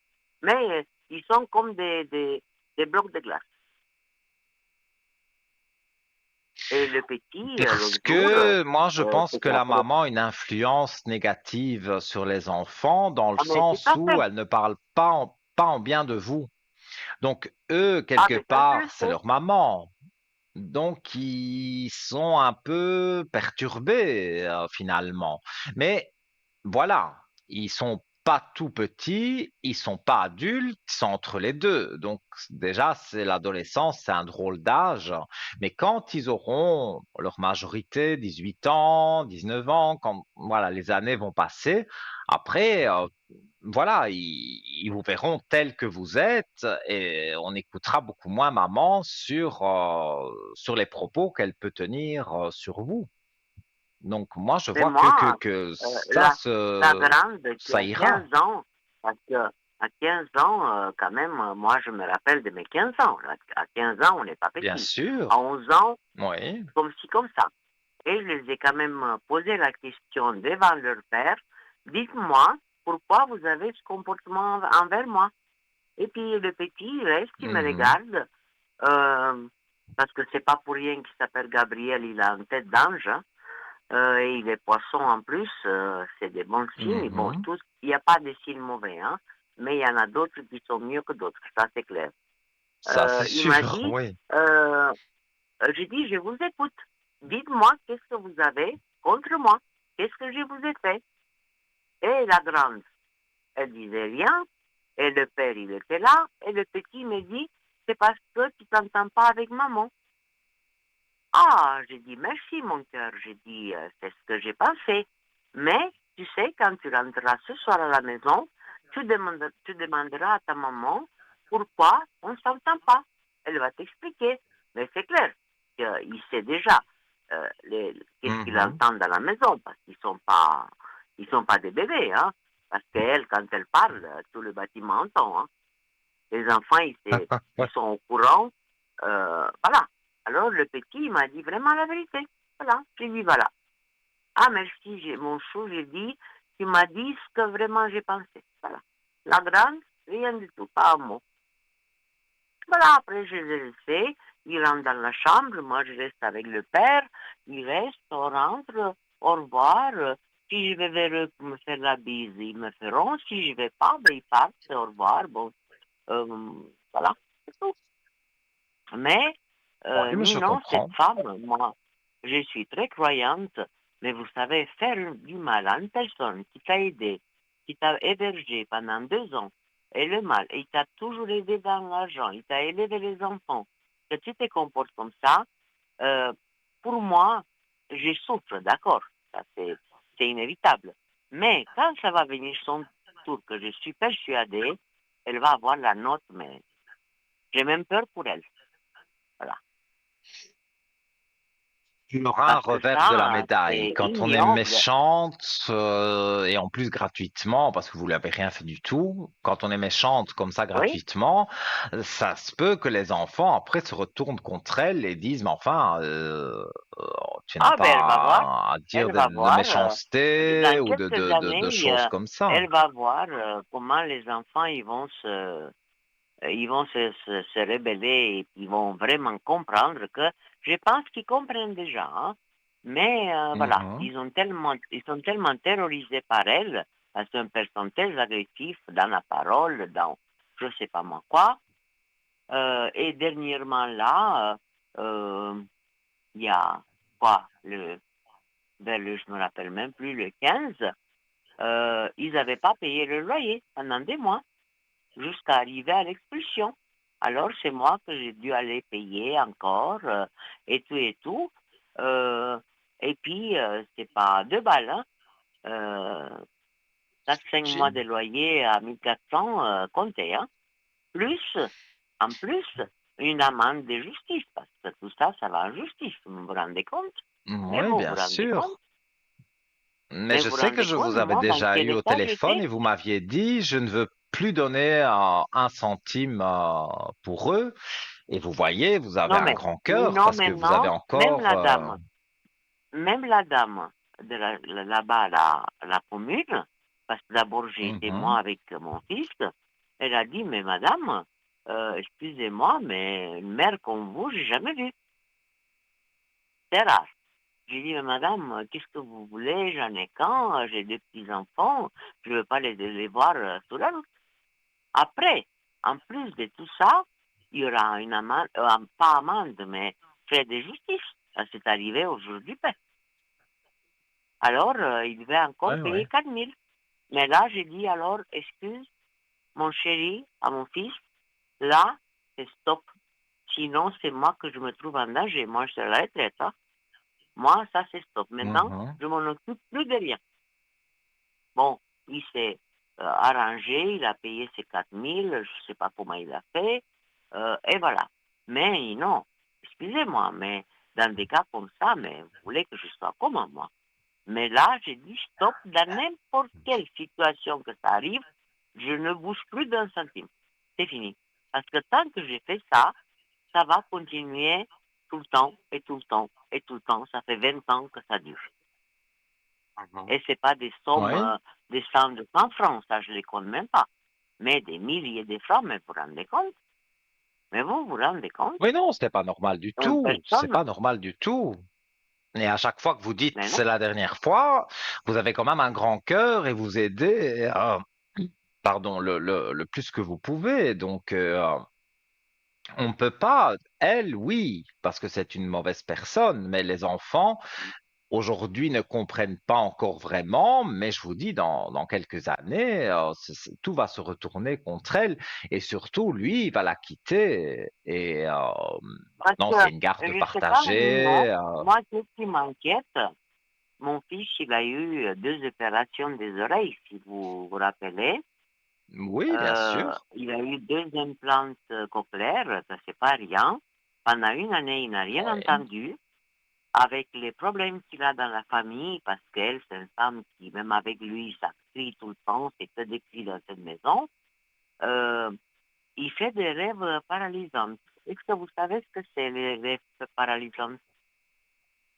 Mais ils sont comme des blocs de glace. Et le petit, Parce l'autre jour, que moi, je pense que c'était la après. maman a une influence négative sur les enfants dans le Ah, mais tout sens à où fait. elle ne parle pas en bien de vous. Donc, eux, Ah, quelque mais ça, je part, le c'est sais. leur maman. Donc, ils sont un peu perturbés, finalement. Mais voilà, ils sont pas tout petits, ils sont pas adultes, ils sont entre les deux. Donc déjà, c'est l'adolescence, c'est un drôle d'âge. Mais quand ils auront leur majorité, 18 ans, 19 ans, quand voilà, les années vont passer, après, voilà, ils vous verront tel que vous êtes et on écoutera beaucoup moins maman sur les propos qu'elle peut tenir sur vous. Donc moi, je Mais vois que, que, moi, que euh, ça, la, la grande qui ça a 15 ira, ans, parce que à 15 ans, quand même, moi, je me rappelle de mes 15 ans. À 15 ans, on n'est pas bien petit. sûr. À 11 ans, Oui. comme ci, comme ça. Et je les ai quand même posé la question devant leur père. Dites-moi, pourquoi vous avez ce comportement envers moi? Et puis le petit, il reste, il me Mhm. regarde, euh, parce que c'est pas pour rien qu'il s'appelle Gabriel, il a une tête d'ange, hein. Et il est poisson en plus, c'est des bons signes. Bon, Mhm. tous, il n'y a pas de signes mauvais, hein, mais il y en a d'autres qui sont mieux que d'autres, ça c'est clair. Ça, c'est Il m'a sûr, dit, oui. euh, j'ai dit, je vous écoute. Dites-moi qu'est-ce que vous avez contre moi. Qu'est-ce que je vous ai fait? Et la grande, elle disait rien. Et le père, il était là. Et le petit me dit, c'est parce que tu t'entends pas avec maman. Ah, j'ai dit, merci mon cœur. J'ai dit, c'est ce que j'ai pensé. Mais, tu sais, quand tu rentreras ce soir à la maison, tu demanderas à ta maman pourquoi on ne s'entend pas. Elle va t'expliquer. Mais c'est clair qu'il sait déjà qu'est-ce qu'il Mhm. entend dans la maison, parce qu'ils sont pas des bébés, hein. Parce qu'elle, quand elle parle, tout le bâtiment entend, hein. Les enfants, ils sont au courant. Voilà. Alors, le petit, il m'a dit vraiment la vérité. Voilà. J'ai dit, voilà. Ah, merci, mon chou, j'ai dit, tu m'as dit ce que vraiment j'ai pensé. Voilà. La grande, rien du tout, pas un mot. Voilà, après, je les ai laissés. Ils rentrent dans la chambre. Moi, je reste avec le père. Il reste, on rentre, au revoir. Si je vais vers eux pour me faire la bise, ils me feront. Si je vais pas, ben, ils partent, au revoir. Bon, euh, voilà, c'est tout. Mais Oui, mais je Ninon, cette comprends. femme, moi, je suis très croyante, mais vous savez, faire du mal à une personne qui t'a aidé, qui t'a hébergé pendant 2 ans, et le mal, et il t'a toujours aidé dans l'argent, il t'a élevé les enfants, que tu te comportes comme ça, euh, pour moi, je souffre, d'accord, ça c'est inévitable. Mais quand ça va venir son tour, que je suis persuadée, elle va avoir la note, mais j'ai même peur pour elle. Voilà. Il y aura un Parce que revers de la ça, médaille. c'est Quand on est ignoble. méchante, et en plus gratuitement, parce que vous l'avez rien fait du tout, quand on est méchante comme ça Oui. gratuitement, ça se peut que les enfants après se retournent contre elle et disent, mais enfin, euh, tu n'as Ah, ben pas à dire elle de, va de voir. méchanceté Dans ou de, quelques de, de, de années, choses comme ça. elle va voir comment les enfants ils vont se rebeller et ils vont vraiment comprendre que je pense qu'ils comprennent déjà, hein. Mais voilà, Mhm. ils sont tellement terrorisés par elle, parce qu'un personne très agressif dans la parole, dans je sais pas moi quoi. Et dernièrement là, il y a quoi, je me rappelle même plus, le 15, ils n'avaient pas payé le loyer pendant des mois, jusqu'à arriver à l'expulsion. Alors c'est moi que j'ai dû aller payer encore, et tout et tout. Euh, et puis, c'est pas 2 balles, hein. Euh, 4-5 mois de J'imagine. loyer à 1400 comptés, hein. Plus, en plus, une amende de justice, parce que tout ça, ça va en justice, vous vous rendez compte? Mais Oui, vous bien vous rendez compte? sûr. Mais Mais je vous vous sais que rendez je compte, vous avais moi, dans déjà quel eu au état téléphone j'étais? et vous m'aviez dit, je ne veux plus donner un centime pour eux. Et vous voyez, vous avez Non, un mais, grand oui, cœur non, parce que vous avez maintenant, encore... même la dame de là-bas, la commune, parce que d'abord j'ai été moi mhm, avec mon fils, elle a dit, mais madame, excusez-moi, mais une mère comme vous, j'ai jamais vu. C'est rare. J'ai dit, mais madame, qu'est-ce que vous voulez? J'en ai qu'un, j'ai deux petits-enfants, je ne veux pas les voir sur la route. Après, en plus de tout ça, il y aura une amende, pas amende, mais frais de justice. Ça s'est arrivé aujourd'hui. Alors, il devait encore ouais, payer ouais. 4 000. Mais là, j'ai dit, alors, excuse, mon chéri, à mon fils, là, c'est stop. Sinon, c'est moi que je me trouve en danger. Moi, je suis à la retraite. Hein. Moi, ça, c'est stop. Maintenant, Mhm. je m'en occupe plus de rien. Bon, il s'est arrangé, il a payé ses 4 000, je ne sais pas comment il a fait, et voilà. Mais non, excusez-moi, mais dans des cas comme ça, mais vous voulez que je sois comment, moi? Mais là, j'ai dit stop, dans n'importe quelle situation que ça arrive, je ne bouge plus d'un centime. C'est fini. Parce que tant que j'ai fait ça, ça va continuer tout le temps, et tout le temps, et tout le temps. Ça fait 20 ans que ça dure. Mhm. Et c'est pas des sommes, Oui. des cents de 100 francs, ça je les compte même pas. Mais des milliers de francs, mais vous vous rendez compte? Mais vous vous rendez compte? Oui, non, c'était pas normal du Une tout. C'est personne, pas normal du tout. Et à chaque fois que vous dites mais non. c'est la dernière fois, vous avez quand même un grand cœur et vous aidez, pardon, le plus que vous pouvez. Donc, on peut pas, elle, oui, parce que c'est une mauvaise personne, mais les enfants, aujourd'hui, ne comprennent pas encore vraiment, mais je vous dis, dans quelques années, tout va se retourner contre elle, et surtout, lui, il va la quitter, et Parce maintenant, que, c'est une garde je sais pas, mais non. partagée. Moi, qu'est-ce qui m'inquiète? Mon fils, il a eu deux opérations des oreilles, si vous vous rappelez. Oui, bien sûr. Il a eu deux implants cochléaires, ça c'est pas rien. Pendant une année, il n'a rien Oui. entendu. Avec les problèmes qu'il a dans la famille, parce qu'elle, c'est une femme qui, même avec lui, ça crie tout le temps, c'est que des cris dans cette maison, euh, il fait des rêves paralysants. Est-ce que vous savez ce que c'est les rêves paralysants?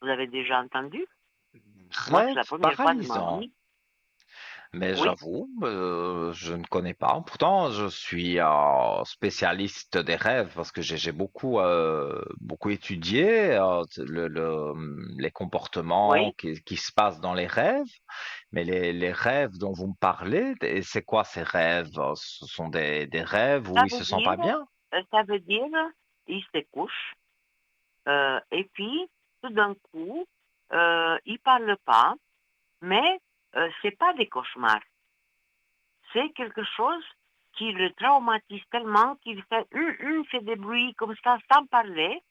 Vous avez déjà entendu? Moi, c'est Rêve la première fois de ma paralysant. vie. Mais Oui, j'avoue, je ne connais pas. Pourtant, je suis spécialiste des rêves parce que j'ai beaucoup étudié les comportements oui. qui se passent dans les rêves. Mais les rêves dont vous me parlez, et c'est quoi ces rêves? Ce sont des rêves où Ça il veut se sent dire, pas bien? ça veut dire, il se couche, et puis, tout d'un coup, il parle pas, mais c'est pas des cauchemars. C'est quelque chose qui le traumatise tellement qu'il fait des bruits comme ça sans parler,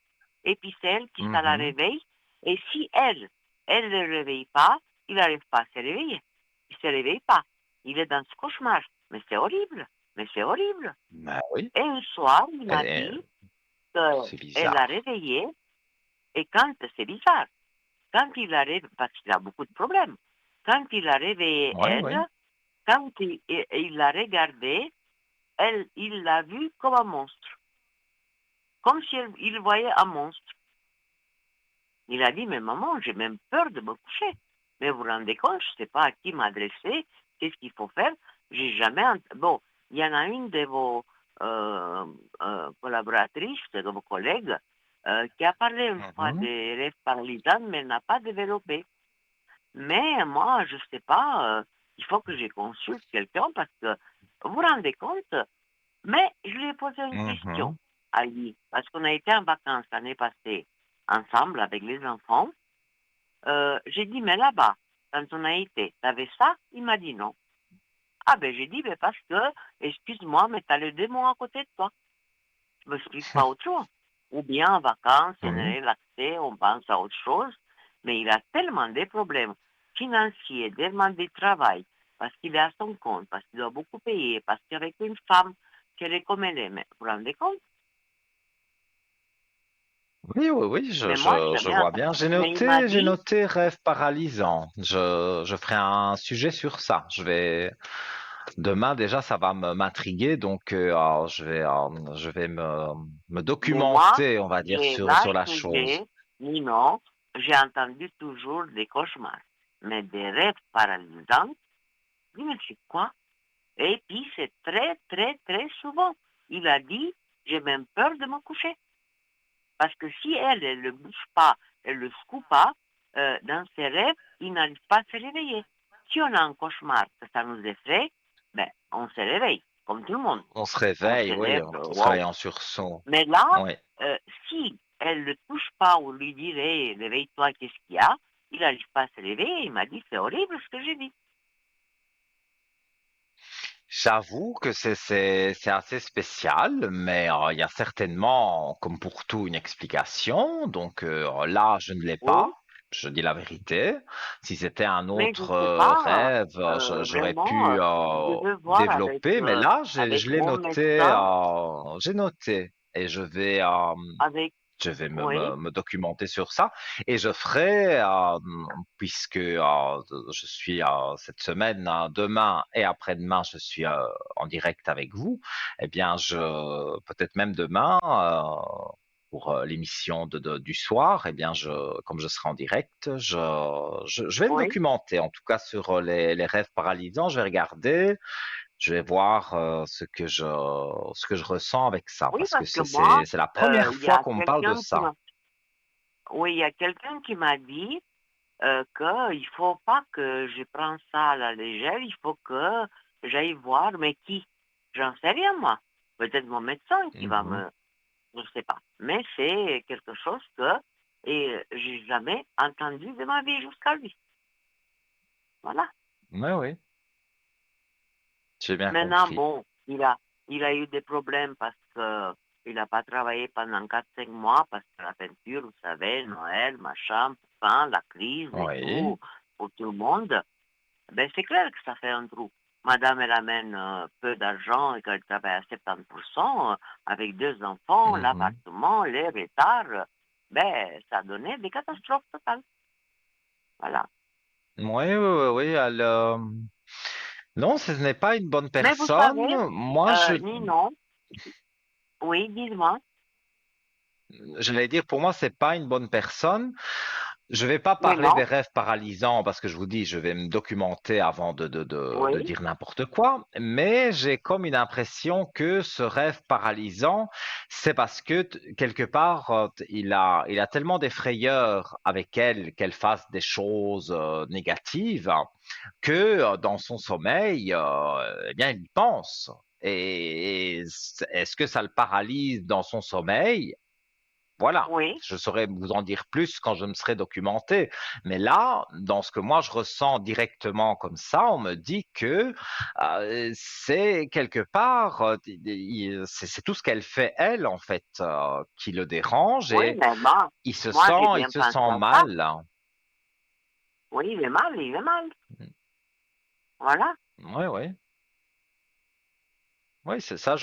et puis c'est elle qui ça la Mhm. réveille. Et si elle ne le réveille pas, il n'arrive pas à se réveiller. Il ne se réveille pas. Il est dans ce cauchemar. Mais c'est horrible. Mais c'est horrible. Ben oui, Et un soir, il m'a et dit c'est qu'elle l'a bizarre. réveillé, et quand, c'est bizarre, quand il a réveillé, parce qu'il a beaucoup de problèmes, quand il a réveillé Oui, elle, oui. quand il l'a regardée, il l'a vue comme un monstre, comme si il voyait un monstre. Il a dit, mais maman, j'ai même peur de me coucher. Mais vous vous rendez compte, je ne sais pas à qui m'adresser, qu'est-ce qu'il faut faire. J'ai jamais... Bon, il y en a une de vos euh, collaboratrices, de vos collègues, qui a parlé une fois Mhm. des rêves paralysants, mais elle n'a pas développé. Mais moi, je ne sais pas, il faut que je consulte quelqu'un parce que vous vous rendez compte, mais je lui ai posé une question Mhm. à lui, parce qu'on a été en vacances l'année passée ensemble avec les enfants. J'ai dit, mais là-bas, quand on a été, t'avais ça? Il m'a dit non. Ah ben j'ai dit, mais parce que, excuse-moi, mais t'as le démon à côté de toi. Je m'explique pas autre chose. Ou bien en vacances, on Oui. est relaxé, on pense à autre chose, mais il a tellement de problèmes financiers, tellement de travail, parce qu'il est à son compte, parce qu'il doit beaucoup payer, parce qu'avec une femme qu'elle est comme elle est, mais vous vous rendez compte? Oui, oui, oui, Mais moi, je jamais vois entendu. bien. Mais il m'a J'ai dit, noté rêve paralysant. Je ferai un sujet sur ça. Demain, déjà, ça va m'intriguer, donc je vais me Mais moi, documenter, on va dire, j'ai l'âge sur la que chose. j'ai, non, j'ai entendu toujours des cauchemars. Mais des rêves paralysants, je dis, mais c'est quoi? Et puis, c'est très, très, très souvent. Il a dit, j'ai même peur de me coucher. Parce que si elle ne bouge pas, elle ne le secoue pas, dans ses rêves, il n'arrive pas à se réveiller. Si on a un cauchemar que ça nous effraie, ben, on se réveille, comme tout le monde. On se On réveille, se oui, lève, on se réveille wow. en sursaut. Mais là, Oui. si elle ne touche pas ou lui dirait, réveille-toi, qu'est-ce qu'il y a, il n'arrive pas à se réveiller. Il m'a dit, c'est horrible ce que j'ai dit. J'avoue que c'est assez spécial, mais il y a certainement, comme pour tout, une explication. Donc là, je ne l'ai Oui, pas. Je dis la vérité. Si c'était un mais je ne autre sais pas, rêve, j'aurais vraiment, pu je veux voir développer. Mais là, avec je l'ai mon noté. médecin, J'ai noté et avec, je vais oui, me documenter sur ça et je ferai, puisque je suis cette semaine, demain et après-demain, je suis en direct avec vous, eh bien, peut-être même demain, pour l'émission du soir, eh bien, comme je serai en direct, je vais me oui, documenter, en tout cas sur les rêves paralysants, je vais regarder, je vais voir ce que je ressens avec ça, oui, parce que parce que moi, c'est la première il y fois a qu'on me parle de quelqu'un qui ça. m'a, oui, il y a quelqu'un qui m'a dit qu'il faut pas que je prenne ça à la légère, il faut que j'aille voir, mais qui? J'en sais rien, moi. Peut-être mon médecin qui va Mhm. me, je ne sais pas. Mais c'est quelque chose que et j'ai jamais entendu de ma vie jusqu'à lui. Voilà. Oui, oui, j'ai bien Maintenant, compris. bon, il a eu des problèmes parce que il n'a pas travaillé pendant 4 5 mois parce que la peinture, vous savez, Noël, machin, fin, la crise et Oui. tout, pour tout le monde. Ben, c'est clair que ça fait un trou. Madame, elle amène peu d'argent et qu'elle travaille à 70%, avec 2 enfants, Mhm. l'appartement, les retards, ben, ça donnait des catastrophes totales. Voilà. Oui, oui, oui, oui. Non, ce n'est pas une bonne Mais vous savez, personne. Moi, Ninon, oui, dis-moi. j'allais dire, pour moi, c'est pas une bonne personne. Je vais pas Mais parler des non, rêves paralysants parce que je vous dis, je vais me documenter avant de oui, dire n'importe quoi. Mais j'ai comme une impression que ce rêve paralysant, c'est parce que quelque part, il a tellement d'effrayeur avec elle qu'elle fasse des choses négatives que dans son sommeil, eh bien, il y pense. Et est-ce que ça le paralyse dans son sommeil? Voilà, oui, je saurais vous en dire plus quand je me serai documenté. Mais là, dans ce que moi je ressens directement comme ça, on me dit que c'est quelque part, c'est tout ce qu'elle fait elle en fait qui le dérange oui, et mais moi, j'ai il bien se pensé sent à ça. mal. Oui, il est mal, il est mal. Voilà. Oui, oui. Oui, c'est ça, Ouais.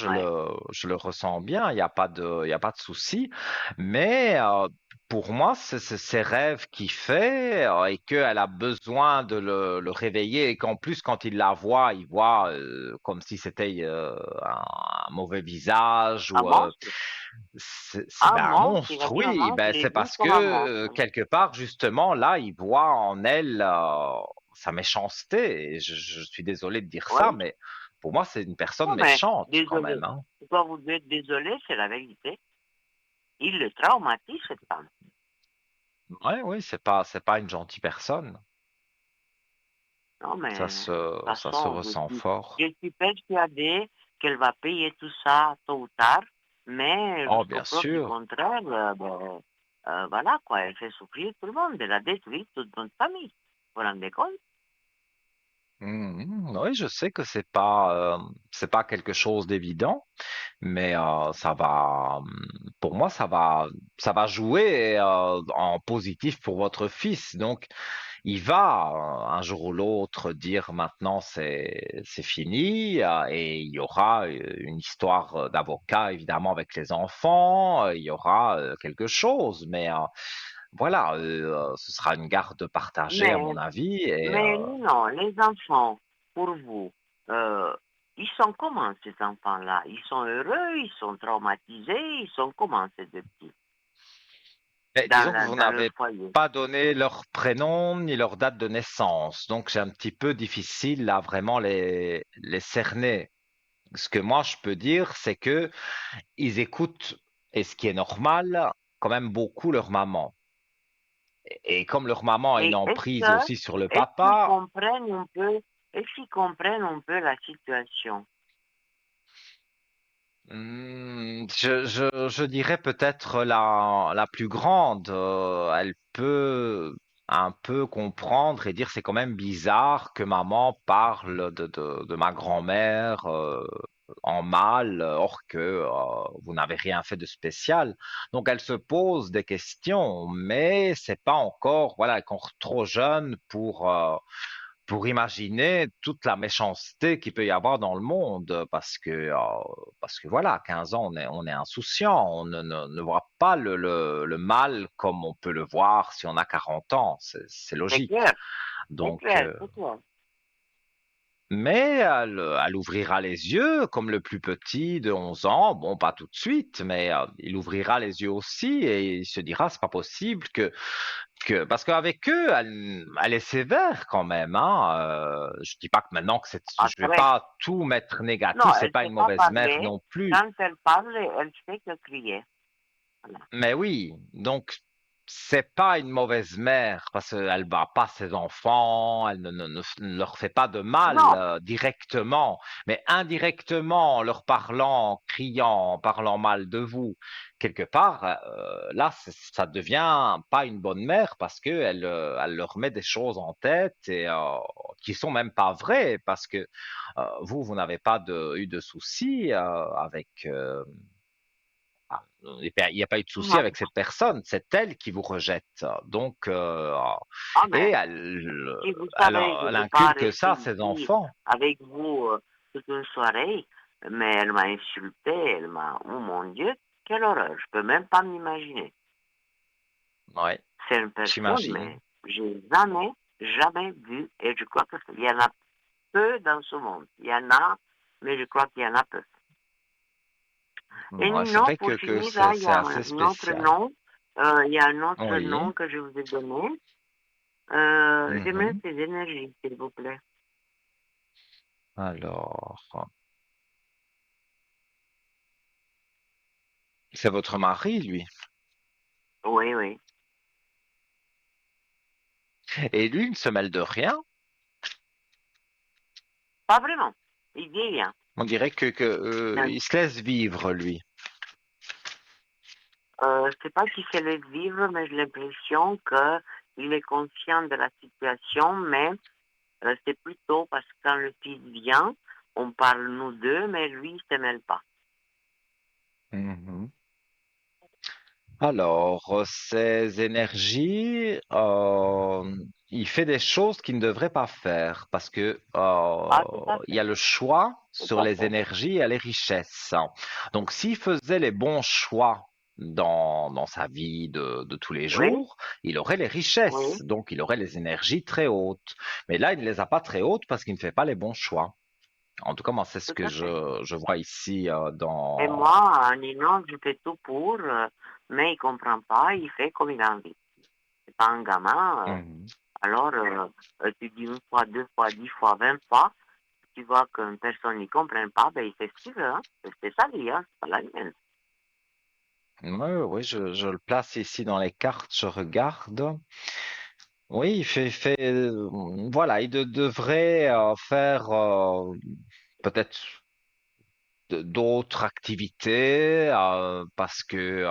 je le ressens bien, il y a pas de souci. Mais pour moi, c'est ses rêves qu'il fait et qu'elle a besoin de le réveiller et qu'en plus, quand il la voit, il voit comme si c'était un mauvais visage Un ou monstre. c'est Un ben, un monstre, il a monstre, dit un oui. monstre, Ben, il est c'est vu parce que comme un monstre. quelque part, justement, là, il voit en elle sa méchanceté. Et je suis désolé de dire ça, Oui. mais pour moi, c'est une personne Non, mais méchante quand même, désolé. hein. Pourquoi vous êtes désolé, c'est la vérité. Il le traumatise, cette femme. Ouais, oui, c'est pas une gentille personne. Non, mais de toute Ça se façon, ressent je fort. suis persuadée qu'elle va payer tout ça tôt ou tard, mais Oh, jusqu'au bien preuve du sûr. contraire, ben, voilà quoi, elle fait souffrir tout le monde, elle a détruit toute notre famille. Vous vous rendez compte? Mhm. Oui, je sais que c'est pas quelque chose d'évident, mais pour moi, ça va jouer en positif pour votre fils. Donc, il va un jour ou l'autre dire maintenant c'est fini et il y aura une histoire d'avocat évidemment avec les enfants, il y aura quelque chose, mais voilà, ce sera une garde partagée à Mais, mon avis et mais non, les enfants, pour vous. Euh, ils sont comment ces enfants-là? Ils sont heureux, ils sont traumatisés, ils sont comment ces deux petits Mais disons que vous dans leur n'avez foyer? pas donné leur prénom ni leur date de naissance, donc c'est un petit peu difficile à vraiment les cerner. Ce que moi je peux dire, c'est que ils écoutent, et ce qui est normal, quand même beaucoup leur maman. Et comme leur maman a une Mais emprise aussi sur le est-ce qu'ils papa, comprennent un peu, est-ce qu'ils comprennent un peu la situation? je dirais peut-être la plus grande, elle peut un peu comprendre et dire c'est quand même bizarre que maman parle de ma grand-mère en mal, or que vous n'avez rien fait de spécial. Donc elle se pose des questions, mais c'est pas encore, voilà, elle est encore trop jeune pour imaginer toute la méchanceté qu'il peut y avoir dans le monde, parce que voilà, 15 ans, on est insouciant, on ne voit pas le mal comme on peut le voir si on a 40 ans, c'est C'est logique. clair, c'est Donc, clair, c'est clair. mais elle ouvrira les yeux, comme le plus petit de 11 ans. Bon, pas tout de suite, mais il ouvrira les yeux aussi et il se dira, c'est pas possible parce qu'avec eux, elle est sévère quand même, hein. Je dis pas que maintenant je vais Après, pas tout mettre non, négatif, c'est elle pas ne une sait pas mauvaise mère parler. non plus. Quand elle parle, elle fait que crier. Voilà. Mais oui, donc c'est pas une mauvaise mère parce qu'elle bat pas ses enfants, elle ne leur fait pas de mal Non, directement, mais indirectement en leur parlant, en criant, en parlant mal de vous, quelque part, là, ça devient pas une bonne mère parce que elle leur met des choses en tête et qui sont même pas vraies parce que vous n'avez pas eu de soucis avec. Il n'y a pas eu de souci avec non. cette personne, c'est elle qui vous rejette. Donc, Ah, et mais si vous elle, savez, je ne elle peux pas inculque rester ça à ses ici enfants. avec vous toute une soirée, mais elle m'a insulté, elle m'a... Oh mon Dieu, quelle horreur, je peux même pas m'imaginer. Oui, C'est une personne, j'imagine. mais j'ai jamais, jamais vu, et je crois qu'il y en a peu dans ce monde. Il y en a, mais je crois qu'il y en a peu. Et Ouais, c'est Nino, vrai pour que finir, là, il y c'est a assez un autre spécial. nom. Il y a un autre Oui. nom que je vous ai donné. J'aimerais Mhm. ces énergies, s'il vous plaît. Alors, c'est votre mari, lui. Oui, oui. Et lui, il ne se mêle de rien. Pas vraiment. Il dit rien. On dirait il se laisse vivre, lui. C'est pas qu'il se laisse vivre, mais j'ai l'impression qu'il est conscient de la situation, mais c'est plutôt parce que quand le fils vient, on parle nous deux, mais lui, il se mêle pas. Mhm. Alors, ces énergies, il fait des choses qu'il ne devrait pas faire parce que Ah, tout à il y a fait. le choix Tout sur à les fait. énergies et les richesses. Donc, s'il faisait les bons choix dans sa vie de tous les Oui, jours, il aurait les richesses. oui. Donc, il aurait les énergies très hautes. Mais là, il ne les a pas très hautes parce qu'il ne fait pas les bons choix. En tout cas, moi, c'est ce Tout que à fait. je vois ici Et dans... moi, Nino, je fais tout pour, mais il comprend pas, il fait comme il a envie. C'est pas un gamin. Mhm. Alors, tu dis une fois, deux fois, 10 fois, 20 fois, tu vois qu'une personne n'y comprend pas, ben il fait ce qu'il veut. Hein. C'est sa vie, hein, c'est pas la mienne. Oui, oui, je le place ici dans les cartes, je regarde. Oui, voilà, devrait faire peut-être d'autres activités parce que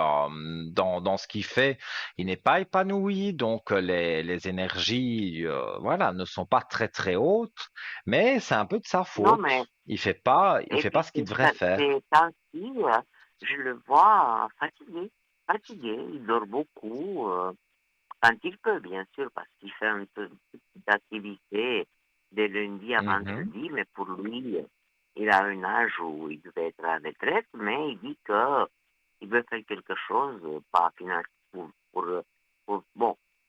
dans ce qu'il fait, il n'est pas épanoui, donc les énergies, voilà, ne sont pas très très hautes, mais c'est un peu de sa Non, mais, faute. Il et fait pas puis ce qu'il devrait faire. ces temps-ci, je le vois fatigué, fatigué, il dort beaucoup, quand il peut, bien sûr, parce qu'il fait une petite activité de lundi à Mhm. vendredi, mais pour lui, il a un âge où il devait être à la retraite, mais il dit qu'il veut faire quelque chose, pas financier, bon,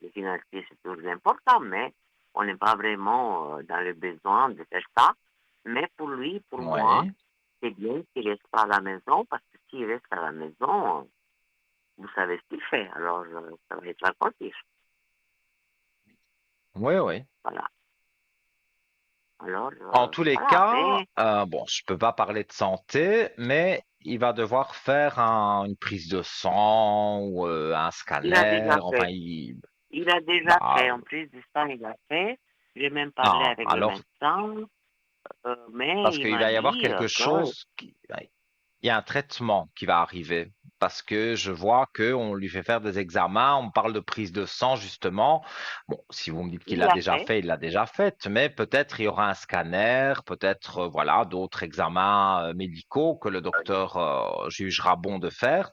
le financier c'est toujours important, mais on n'est pas vraiment dans le besoin de faire ça. Mais pour lui, pour moi, Oui, c'est bien qu'il reste pas à la maison parce que s'il reste à la maison, vous savez ce qu'il fait. Alors, ça va être la cotise. oui, oui. Voilà. Alors, En tous les voilà. cas, Mais bon, je peux pas parler de santé, mais il va devoir faire une prise de sang ou un il a scanner. déjà Enfin, fait. Il a déjà bah, fait. En plus de ça, il a fait. J'ai même parlé ah, avec le alors, médecin. Mais parce il qu'il m'a va y avoir dit quelque que chose il y a un traitement qui va arriver parce que je vois qu'on lui fait faire des examens, on parle de prise de sang justement. Bon, si vous me dites qu'il il l'a l'a déjà fait. fait, il l'a déjà fait, mais peut-être il y aura un scanner, peut-être voilà d'autres examens médicaux que le docteur jugera bon de faire,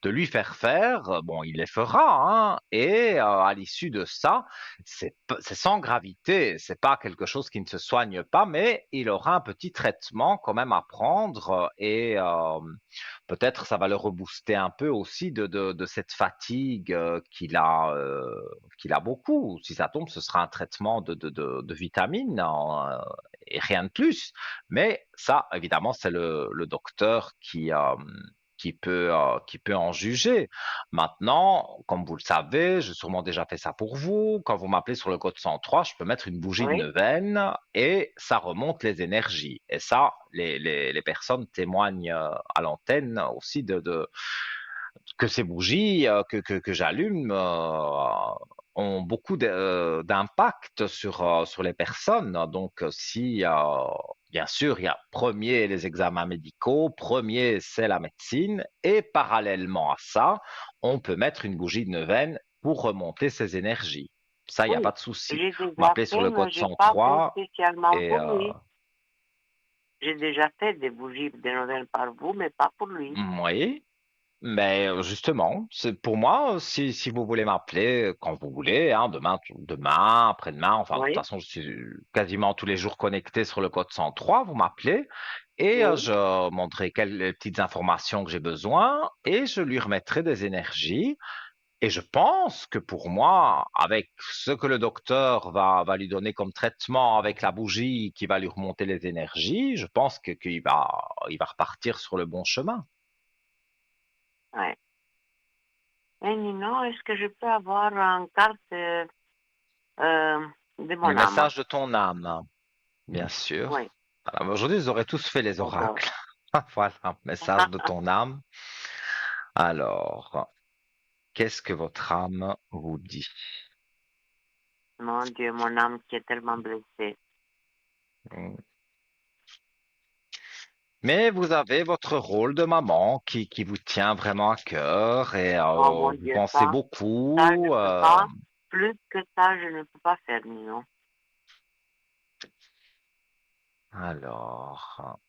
de lui faire faire. Bon, il les fera, hein, et à l'issue de ça, c'est sans gravité, c'est pas quelque chose qui ne se soigne pas, mais il aura un petit traitement quand même à prendre et peut-être ça va le rebooster un peu aussi de cette fatigue qu'il a beaucoup. Si ça tombe, ce sera un traitement de vitamines hein, et rien de plus. Mais ça, évidemment, c'est le docteur qui peut en juger. Maintenant, comme vous le savez, j'ai sûrement déjà fait ça pour vous. Quand vous m'appelez sur le code 103, je peux mettre une bougie de Oui, neuvaine et ça remonte les énergies. Et ça, les personnes témoignent à l'antenne aussi que ces bougies que j'allume ont beaucoup d'impact sur les personnes. Donc, si, bien sûr, il y a premier les examens médicaux, premier c'est la médecine, et parallèlement à ça, on peut mettre une bougie de neuvaine pour remonter ses énergies. Ça, il n'y a oui. pas de souci. J'ai Vous déjà m'appelez sur fait, le mais code j'ai pas fait 103 spécialement et pour lui. J'ai déjà fait des bougies de Noël par vous, mais pas pour lui. oui. Mais justement, c'est pour moi, si vous voulez m'appeler quand vous voulez, hein, demain, après-demain, enfin, de toute Oui, façon, je suis quasiment tous les jours connecté sur le code 103, vous m'appelez et oui, je montrerai quelles petites informations que j'ai besoin et je lui remettrai des énergies. Et je pense que pour moi, avec ce que le docteur va lui donner comme traitement avec la bougie qui va lui remonter les énergies, je pense qu'il va repartir sur le bon chemin. ouais. Et Nino, est-ce que je peux avoir une carte de Les mon âme? messages de ton âme. Bien sûr. Oui. Voilà, aujourd'hui, ils auraient tous fait les D'accord. oracles. Voilà, message de ton âme. Alors, qu'est-ce que votre âme vous dit? Mon Dieu, mon âme qui est tellement blessée. Mais vous avez votre rôle de maman qui vous tient vraiment à cœur et Oh mon vous Dieu, pensez ça je beaucoup. peux pas. Plus que ça, je ne peux pas faire, Nino. Alors,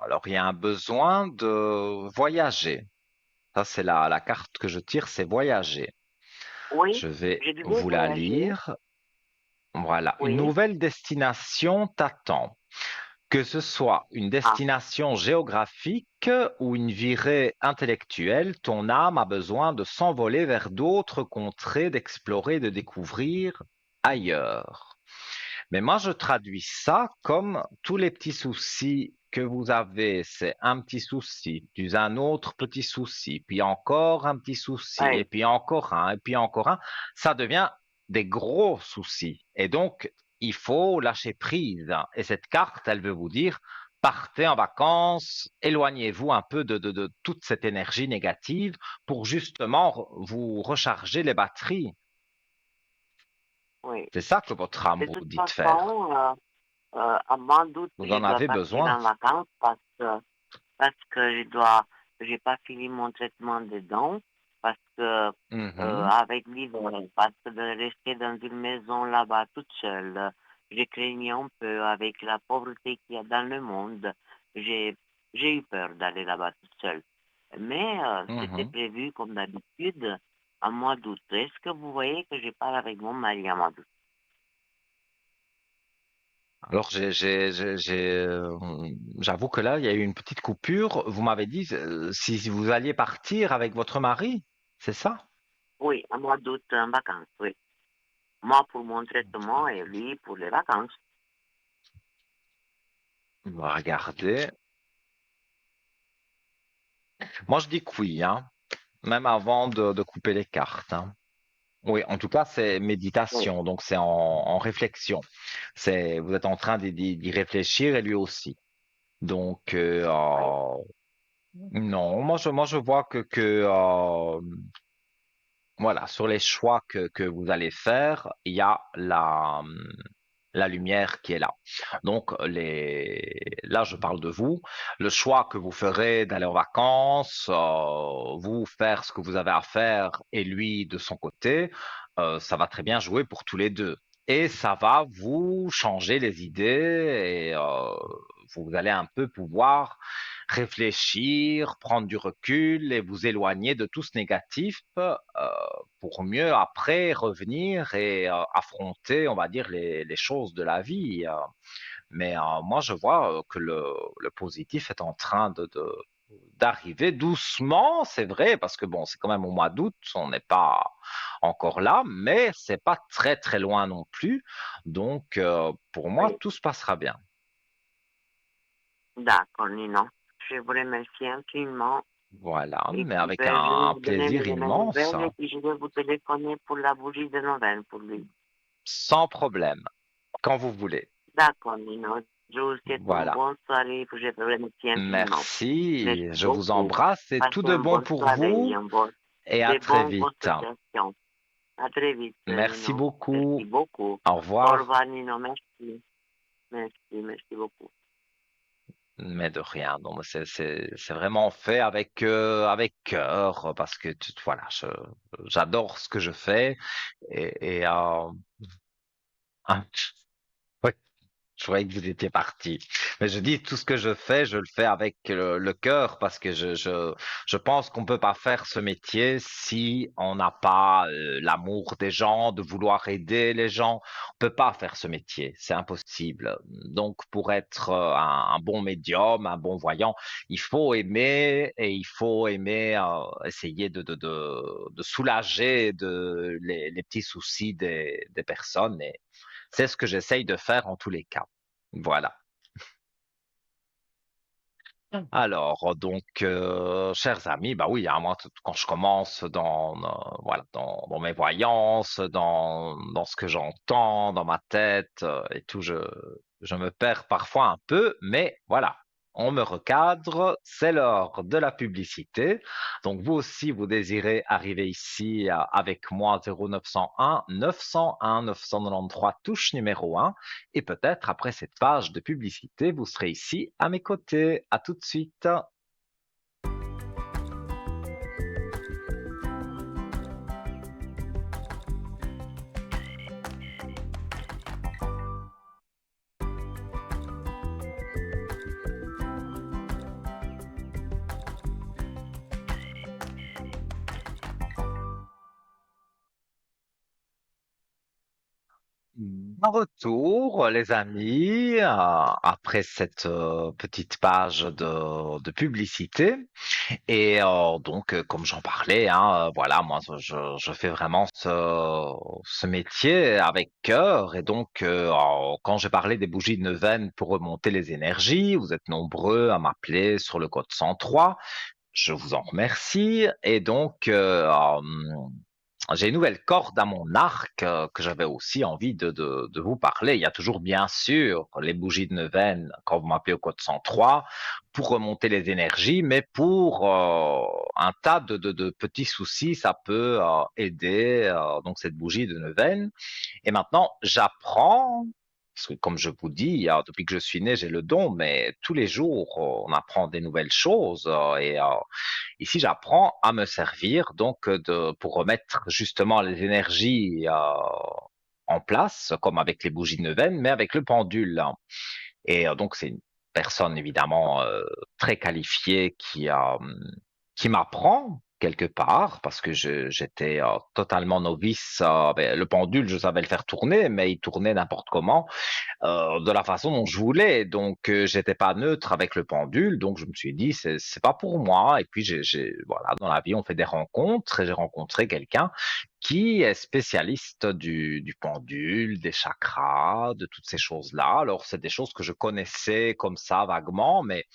alors, il y a un besoin de voyager. Ça, c'est la carte que je tire, c'est voyager. Oui, Je vais je devais vous la voyager. lire. Voilà, une Oui. nouvelle destination t'attend. Que ce soit une Ah, destination géographique ou une virée intellectuelle, ton âme a besoin de s'envoler vers d'autres contrées, d'explorer, de découvrir ailleurs. Mais moi, je traduis ça comme tous les petits soucis que vous avez, c'est un petit souci, puis un autre petit souci, puis encore un petit souci, et oui, puis encore un, et puis encore un. Ça devient des gros soucis. Et donc, il faut lâcher prise. Et cette carte, elle veut vous dire, partez en vacances, éloignez-vous un peu de toute cette énergie négative pour justement vous recharger les batteries. oui. C'est ça que votre âme De vous toute dit de faire. façon, avant d'août, Vous je en dois avez partir besoin. en vacances parce que j'ai pas fini mon traitement des dents, parce que Mhm. avec l'hiver, parce que de rester dans une maison là-bas toute seule, j'ai craigné un peu avec la pauvreté qu'il y a dans le monde. J'ai, j'ai eu peur d'aller là-bas toute seule. Mais c'était Mhm. prévu comme d'habitude en mois d'août. Est-ce que vous voyez que je parle avec mon mari en mois d'août? Alors, j'avoue que là, il y a eu une petite coupure. Vous m'avez dit si vous alliez partir avec votre mari, c'est ça? Oui, un mois d'août en vacances, oui. Moi pour mon traitement et lui pour les vacances. On va regarder. Moi, je dis que oui, hein, même avant de couper les cartes, hein. Oui, en tout cas, c'est Oui, méditation, donc c'est en réflexion. Vous êtes en train d'y réfléchir et lui aussi. Donc, oui, non, moi, je vois voilà, sur les choix que vous allez faire, il y a la lumière qui est là. Donc, là, je parle de vous. Le choix que vous ferez d'aller en vacances, vous faire ce que vous avez à faire et lui de son côté, ça va très bien jouer pour tous les deux. Et ça va vous changer les idées et vous allez un peu pouvoir réfléchir, prendre du recul et vous éloigner de tout ce négatif pour mieux après revenir et affronter, on va dire, les choses de la vie. Mais moi, je vois que le positif est en train d'arriver doucement, c'est vrai, parce que bon, c'est quand même au mois d'août, on n'est pas encore là, mais c'est pas très très loin non plus. Donc, pour moi, oui. tout se passera bien. D'accord, Nino. Je vous remercie infiniment. Voilà, Et mais puis, avec ben, je vais un vous donner mes plaisir dernières immense, nouvelles et puis je vais vous téléphoner pour la bougie de Noël pour lui. sans problème, quand vous voulez. D'accord, Nino. Je vous souhaite une Voilà. bonne soirée et puis je vous remercie infiniment. Merci, Merci je vous beaucoup. embrasse et tout Passez de une bon bonne pour soirée et vous et à de très bonnes vite. consultations. À très vite, Merci Nino. Merci beaucoup. beaucoup. Au Au revoir. revoir, Nino. Merci. Merci, merci beaucoup. Mais de rien. Non, mais c'est vraiment fait avec cœur parce que voilà, j'adore ce que je fais et hein, je croyais que vous étiez parti. Mais je dis tout ce que je fais, je le fais avec le cœur parce que je pense qu'on peut pas faire ce métier si on n'a pas l'amour des gens, de vouloir aider les gens. On peut pas faire ce métier, c'est impossible. Donc pour être un bon médium, un bon voyant, il faut aimer et il faut aimer essayer de soulager les petits soucis des personnes et c'est ce que j'essaye de faire en tous les cas. Voilà. Alors, donc, chers amis, bah oui, hein, moi, quand je commence voilà, dans mes voyances, dans ce que j'entends, dans ma tête et tout, je me perds parfois un peu, mais voilà, on me recadre, c'est l'heure de la publicité. Donc, vous aussi, vous désirez arriver ici avec moi 0901 901 993 touche numéro 1. Et peut-être après cette page de publicité, vous serez ici à mes côtés. À tout de suite. En retour, les amis, après cette petite page de publicité. Et donc, comme j'en parlais, hein, voilà, moi, je fais vraiment ce métier avec cœur. Et donc, quand j'ai parlé des bougies de neuvaine pour remonter les énergies, vous êtes nombreux à m'appeler sur le code 103. Je vous en remercie. Et donc, j'ai une nouvelle corde à mon arc que j'avais aussi envie de vous parler. Il y a toujours bien sûr les bougies de neuvaine quand vous m'appelez au code 103 pour remonter les énergies, mais pour un tas de petits soucis, ça peut aider donc cette bougie de neuvaine. Et maintenant, j'apprends, parce que comme je vous dis, depuis que je suis né, j'ai le don, mais tous les jours, on apprend des nouvelles choses et ici, j'apprends à me servir donc pour remettre justement les énergies en place, comme avec les bougies de neuvaine, mais avec le pendule, hein. Et donc, c'est une personne évidemment très qualifiée qui m'apprend. quelque part parce que j'étais totalement novice. Le pendule, je savais le faire tourner, mais il tournait n'importe comment, de la façon dont je voulais. Donc, j'étais pas neutre avec le pendule. Donc, je me suis dit, c'est pas pour moi. Et puis, voilà, dans la vie, on fait des rencontres et j'ai rencontré quelqu'un qui est spécialiste du pendule, des chakras, de toutes ces choses-là. Alors, c'est des choses que je connaissais comme ça vaguement, mais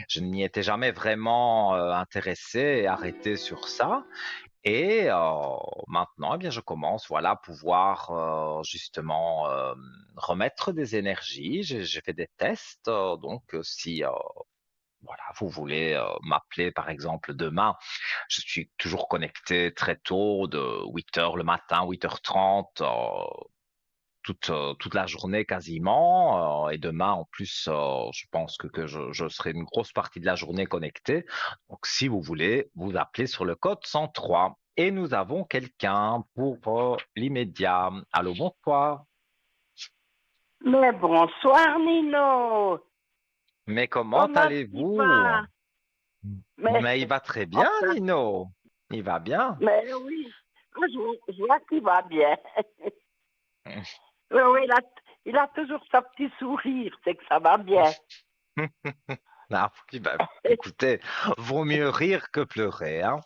je n'y étais jamais vraiment intéressé et arrêté sur ça. Et maintenant, eh bien, je commence, voilà, à pouvoir justement remettre des énergies. J'ai fait des tests, donc si voilà, vous voulez m'appeler par exemple demain, je suis toujours connecté très tôt, de 8 heures le matin, 8h30, toute la journée quasiment. Et demain, en plus, je pense que je serai une grosse partie de la journée connecté. Donc, si vous voulez, vous appelez sur le code 103. Et nous avons quelqu'un pour l'immédiat. Allô, bonsoir. Mais bonsoir Nino, Mais comment comment tu allez-vous? vas? Mais Mais il va très bien, enfin, Nino. Il va bien. mais oui, je vois qu'il va bien. Oui, oui, il a toujours sa petit sourire, c'est que ça va bien. Ah, écoutez, vaut mieux rire que pleurer, hein.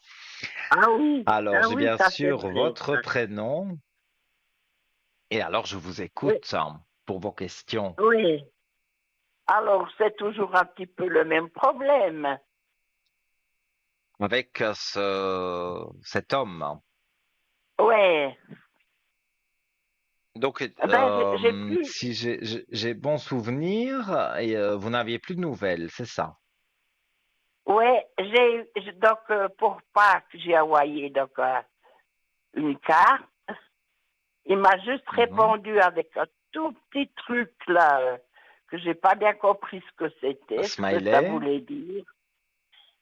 Alors, j'ai Ah oui, bien ça c'est sûr vrai. votre prénom. Et alors, je vous Oui, écoute pour vos questions. oui. Alors c'est toujours un petit peu le même problème. Avec cet homme. Oui. Donc, Ben j'ai plus. si j'ai bon souvenir, et vous n'aviez plus de nouvelles, c'est ça? Oui, donc pour Pâques, j'ai envoyé donc une carte. Il m'a juste Mhm. répondu avec un tout petit truc là que j'ai pas bien compris ce que ça Smiley. voulait dire.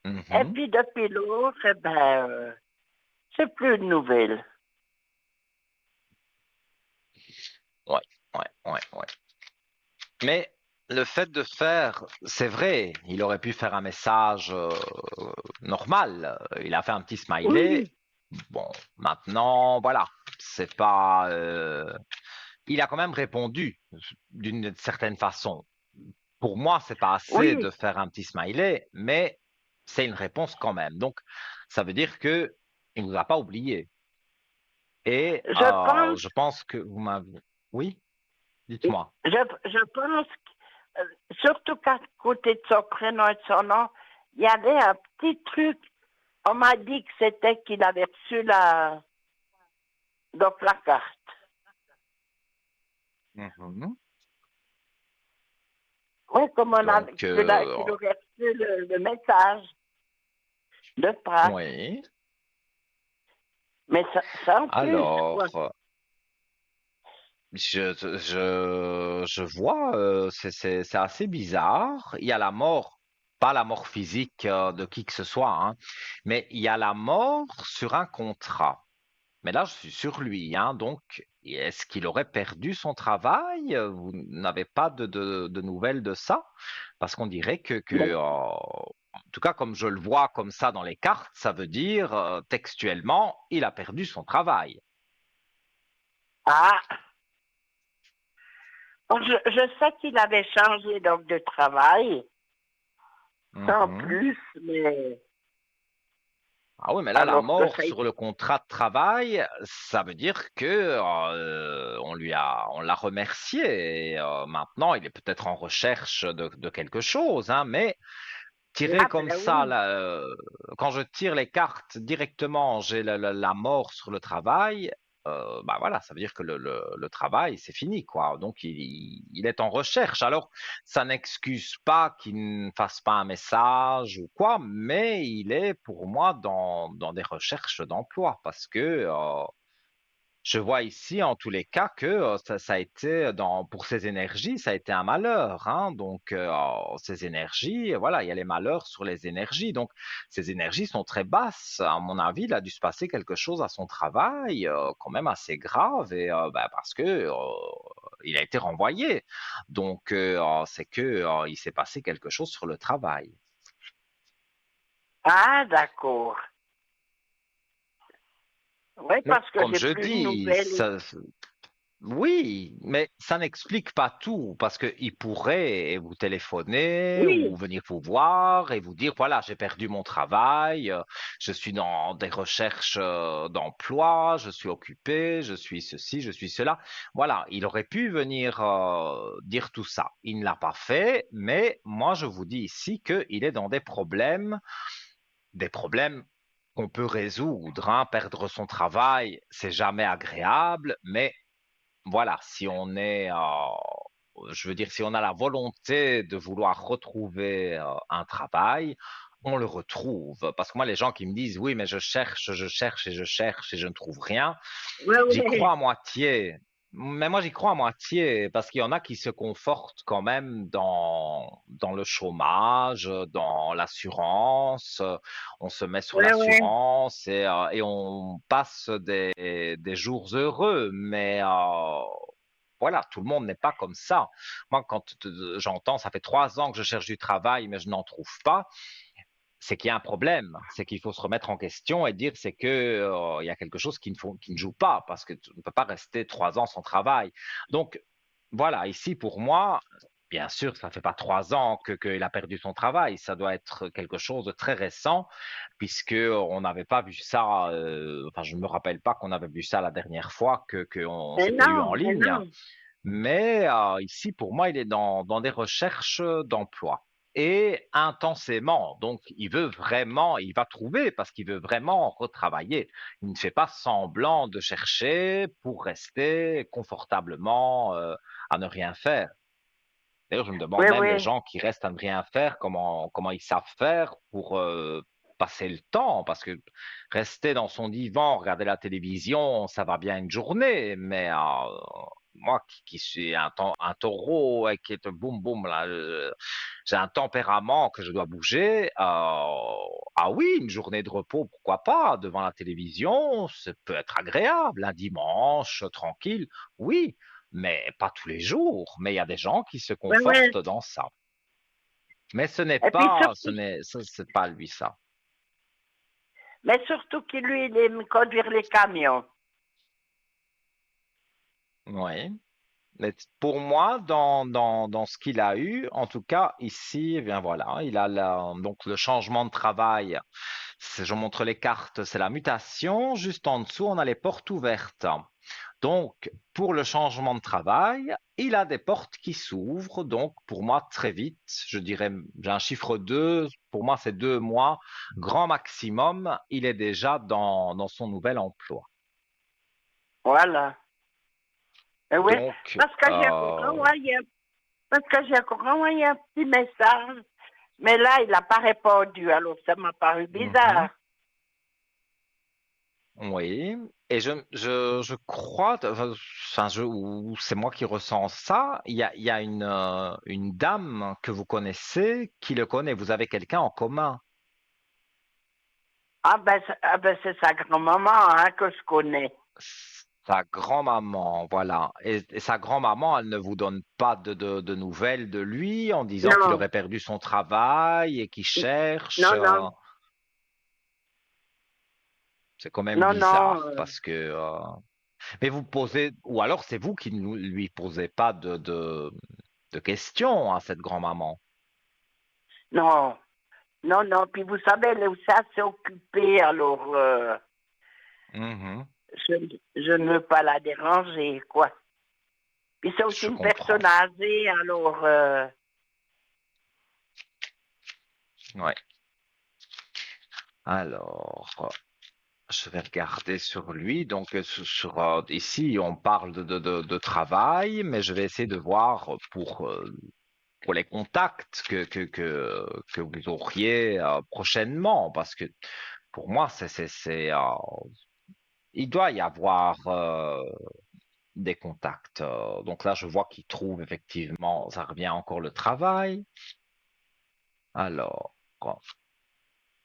Et Mhm. puis depuis l'autre, eh ben, j'ai plus de nouvelles. Ouais, ouais, ouais, ouais. Mais le fait de faire, c'est vrai, il aurait pu faire un message normal. Il a fait un petit smiley. Oui, Bon, maintenant, voilà, c'est pas. Il a quand même répondu d'une certaine façon. Pour moi, c'est pas assez de oui, faire un petit smiley, mais c'est une réponse quand même. Donc, ça veut dire que il nous a pas oublié. Et je pense, je pense que vous m'avez. Oui, je, dites-moi. je pense, surtout qu'à côté de son prénom et de son nom, il y avait un petit truc. On m'a dit que c'était qu'il avait reçu donc la carte. Mhm. Oui, comme on a, Donc, qu'il aurait reçu le message de Pâques. oui. Mais sans plus, quoi. Alors, je vois, c'est assez bizarre. Il y a la mort, pas la mort physique de qui que ce soit, hein, mais il y a la mort sur un contrat. Mais là, je suis sur lui, hein, donc est-ce qu'il aurait perdu son travail? Vous n'avez pas de nouvelles de ça? Parce qu'on dirait en tout cas, comme je le vois comme ça dans les cartes, ça veut dire textuellement, il a perdu son travail. Ah, bon, je sais qu'il avait changé donc de travail, sans Mhm. plus, mais Ah oui, mais là, la alors que mort ça sur le contrat de travail, ça veut dire que on l'a remercié. Et maintenant, il est peut-être en recherche de quelque chose, hein, mais tiré ah comme ben ça, oui. là, quand je tire les cartes directement, j'ai la mort sur le travail. Bah voilà, ça veut dire que le travail, c'est fini, quoi. Donc, il est en recherche. Alors, ça n'excuse pas qu'il ne fasse pas un message ou quoi, mais il est pour moi dans des recherches d'emploi parce que je vois ici, en tous les cas, que ça a été, pour ces énergies, ça a été un malheur, hein. Donc, ces énergies, voilà, il y a les malheurs sur les énergies. Donc, ces énergies sont très basses. À mon avis, il a dû se passer quelque chose à son travail, quand même assez grave, et bah, parce que il a été renvoyé. Donc, c'est que il s'est passé quelque chose sur le travail. Ah d'accord. Oui, Mais parce que comme j'ai je plus de dis, nouvelles. oui, mais ça n'explique pas tout parce qu'il pourrait vous téléphoner ou Oui, venir vous voir et vous dire, voilà, j'ai perdu mon travail, je suis dans des recherches d'emploi, je suis occupé, je suis ceci, je suis cela. Voilà, il aurait pu venir dire tout ça. Il ne l'a pas fait, mais moi je vous dis ici qu'il est dans des problèmes qu'on peut résoudre, hein. Perdre son travail, c'est jamais agréable, mais voilà, si on est, je veux dire, si on a la volonté de vouloir retrouver un travail, on le retrouve. Parce que moi, les gens qui me disent, oui, mais je cherche et je cherche et je ne trouve rien, oui, j'y oui. crois à moitié. Mais moi, j'y crois à moitié parce qu'il y en a qui se confortent quand même dans le chômage, dans l'assurance. On se met sur Oui, oui. l'assurance et on passe des jours heureux. Mais voilà, tout le monde n'est pas comme ça. Moi, quand j'entends, ça fait 3 ans que je cherche du travail, mais je n'en trouve pas, c'est qu'il y a un problème, c'est qu'il faut se remettre en question et dire c'est que il y a quelque chose qui ne joue pas parce que tu ne peux pas rester 3 ans sans travail. Donc voilà, ici pour moi, bien sûr, ça ne fait pas 3 ans qu'il a perdu son travail, ça doit être quelque chose de très récent puisque on n'avait pas vu ça. Enfin, je ne me rappelle pas qu'on avait vu ça la dernière fois que on Mais s'était eu non, en mais ligne. non. Mais ici, pour moi, il est dans des recherches d'emploi et intensément. Donc, il va trouver parce qu'il veut vraiment retravailler. Il ne fait pas semblant de chercher pour rester confortablement à ne rien faire. D'ailleurs, je me Oui, demande même les oui. gens qui restent à ne rien faire, comment ils savent faire pour passer le temps. Parce que rester dans son divan, regarder la télévision, ça va bien une journée. Mais moi qui suis un taureau et qui est boum boum, là, j'ai un tempérament que je dois bouger. Ah oui, une journée de repos, pourquoi pas, devant la télévision, ça peut être agréable. Un dimanche, tranquille, oui. Mais pas tous les jours. Mais il y a des gens qui se Oui, oui. confortent dans ça. Mais Et puis surtout, c'est pas lui ça. mais surtout qu'il lui, il aime conduire les camions. Oui. Mais pour moi, dans ce qu'il a eu, en tout cas ici, eh bien voilà, il a donc le changement de travail. Je montre les cartes, c'est la mutation. Juste en dessous, on a les portes ouvertes. Donc, pour le changement de travail, il a des portes qui s'ouvrent. Donc, pour moi, très vite, je dirais, j'ai un chiffre 2. Pour moi, c'est 2 mois. Grand maximum, il est déjà dans son nouvel emploi. Voilà. Et oui, Donc, parce que j'ai encore envoyé un petit message, mais là, il n'a pas répondu, alors ça m'a paru mhm, bizarre. oui. Et je crois, enfin, ou c'est moi qui ressens ça. Il y a une dame que vous connaissez qui le connaît. Vous avez quelqu'un en commun. Ah ben c'est sa grand-maman hein, que je connais. Sa grand-maman, voilà. Et sa grand-maman, elle ne vous donne pas de nouvelles de lui en disant qu'il Non, aurait perdu son travail et qu'il cherche. non, non, C'est quand même non, non. bizarre parce que. Mais vous posez, ou alors c'est vous qui ne lui posez pas de questions à cette grand-maman. Non, non, non. Puis vous savez, elle est aussi assez occupée, alors Mhm, je, je ne veux pas la déranger, quoi. Puis c'est aussi je une comprends. personne âgée, alors Ouais. Alors, je vais regarder sur lui. Donc, ici, on parle de travail, mais je vais essayer de voir pour les contacts que vous auriez prochainement, parce que pour moi, il doit y avoir des contacts. Donc là, je vois qu'il trouve effectivement, ça revient encore le travail. Alors,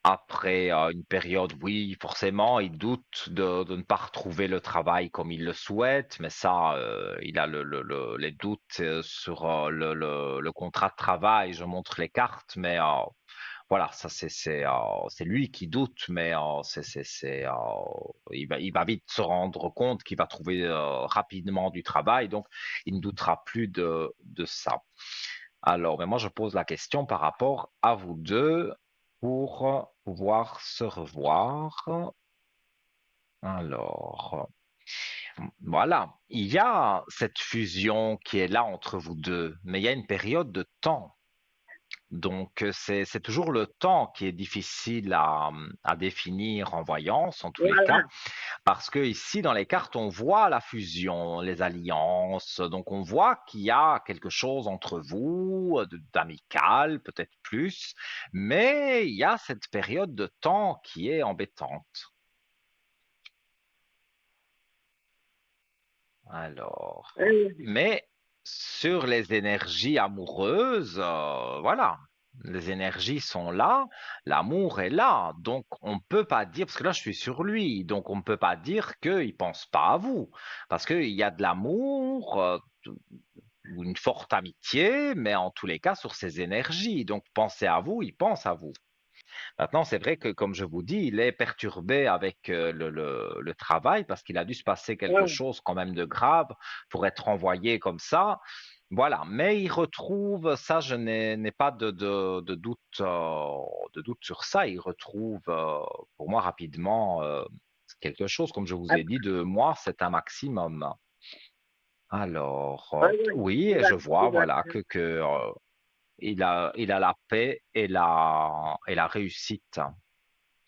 après une période, oui, forcément, il doute de ne pas retrouver le travail comme il le souhaite, mais ça, il a les doutes sur le contrat de travail. Je montre les cartes, mais Voilà, ça c'est lui qui doute, mais il va vite se rendre compte qu'il va trouver rapidement du travail, donc il ne doutera plus de ça. Alors, mais moi je pose la question par rapport à vous deux pour pouvoir se revoir. Alors, voilà, il y a cette fusion qui est là entre vous deux, mais il y a une période de temps. Donc, c'est toujours le temps qui est difficile à définir en voyance, en tous les Voilà. cas, parce que ici, dans les cartes, on voit la fusion, les alliances, donc on voit qu'il y a quelque chose entre vous, d'amical, peut-être plus, mais il y a cette période de temps qui est embêtante. Alors, Euh, mais sur les énergies amoureuses, voilà, les énergies sont là, l'amour est là, donc on ne peut pas dire, parce que là je suis sur lui, donc on ne peut pas dire qu'il ne pense pas à vous, parce qu'il y a de l'amour, ou une forte amitié, mais en tous les cas sur ses énergies, donc pensez à vous, il pense à vous. Maintenant, c'est vrai que, comme je vous dis, il est perturbé avec le travail parce qu'il a dû se passer quelque euh, chose quand même de grave pour être envoyé comme ça. Voilà, mais il retrouve, ça, je n'ai pas de doute sur ça. Il retrouve, pour moi, rapidement, quelque chose, comme je vous ai dit, de moi, c'est un maximum. Alors, ouais, oui, et je vois, voilà, il a la paix et la réussite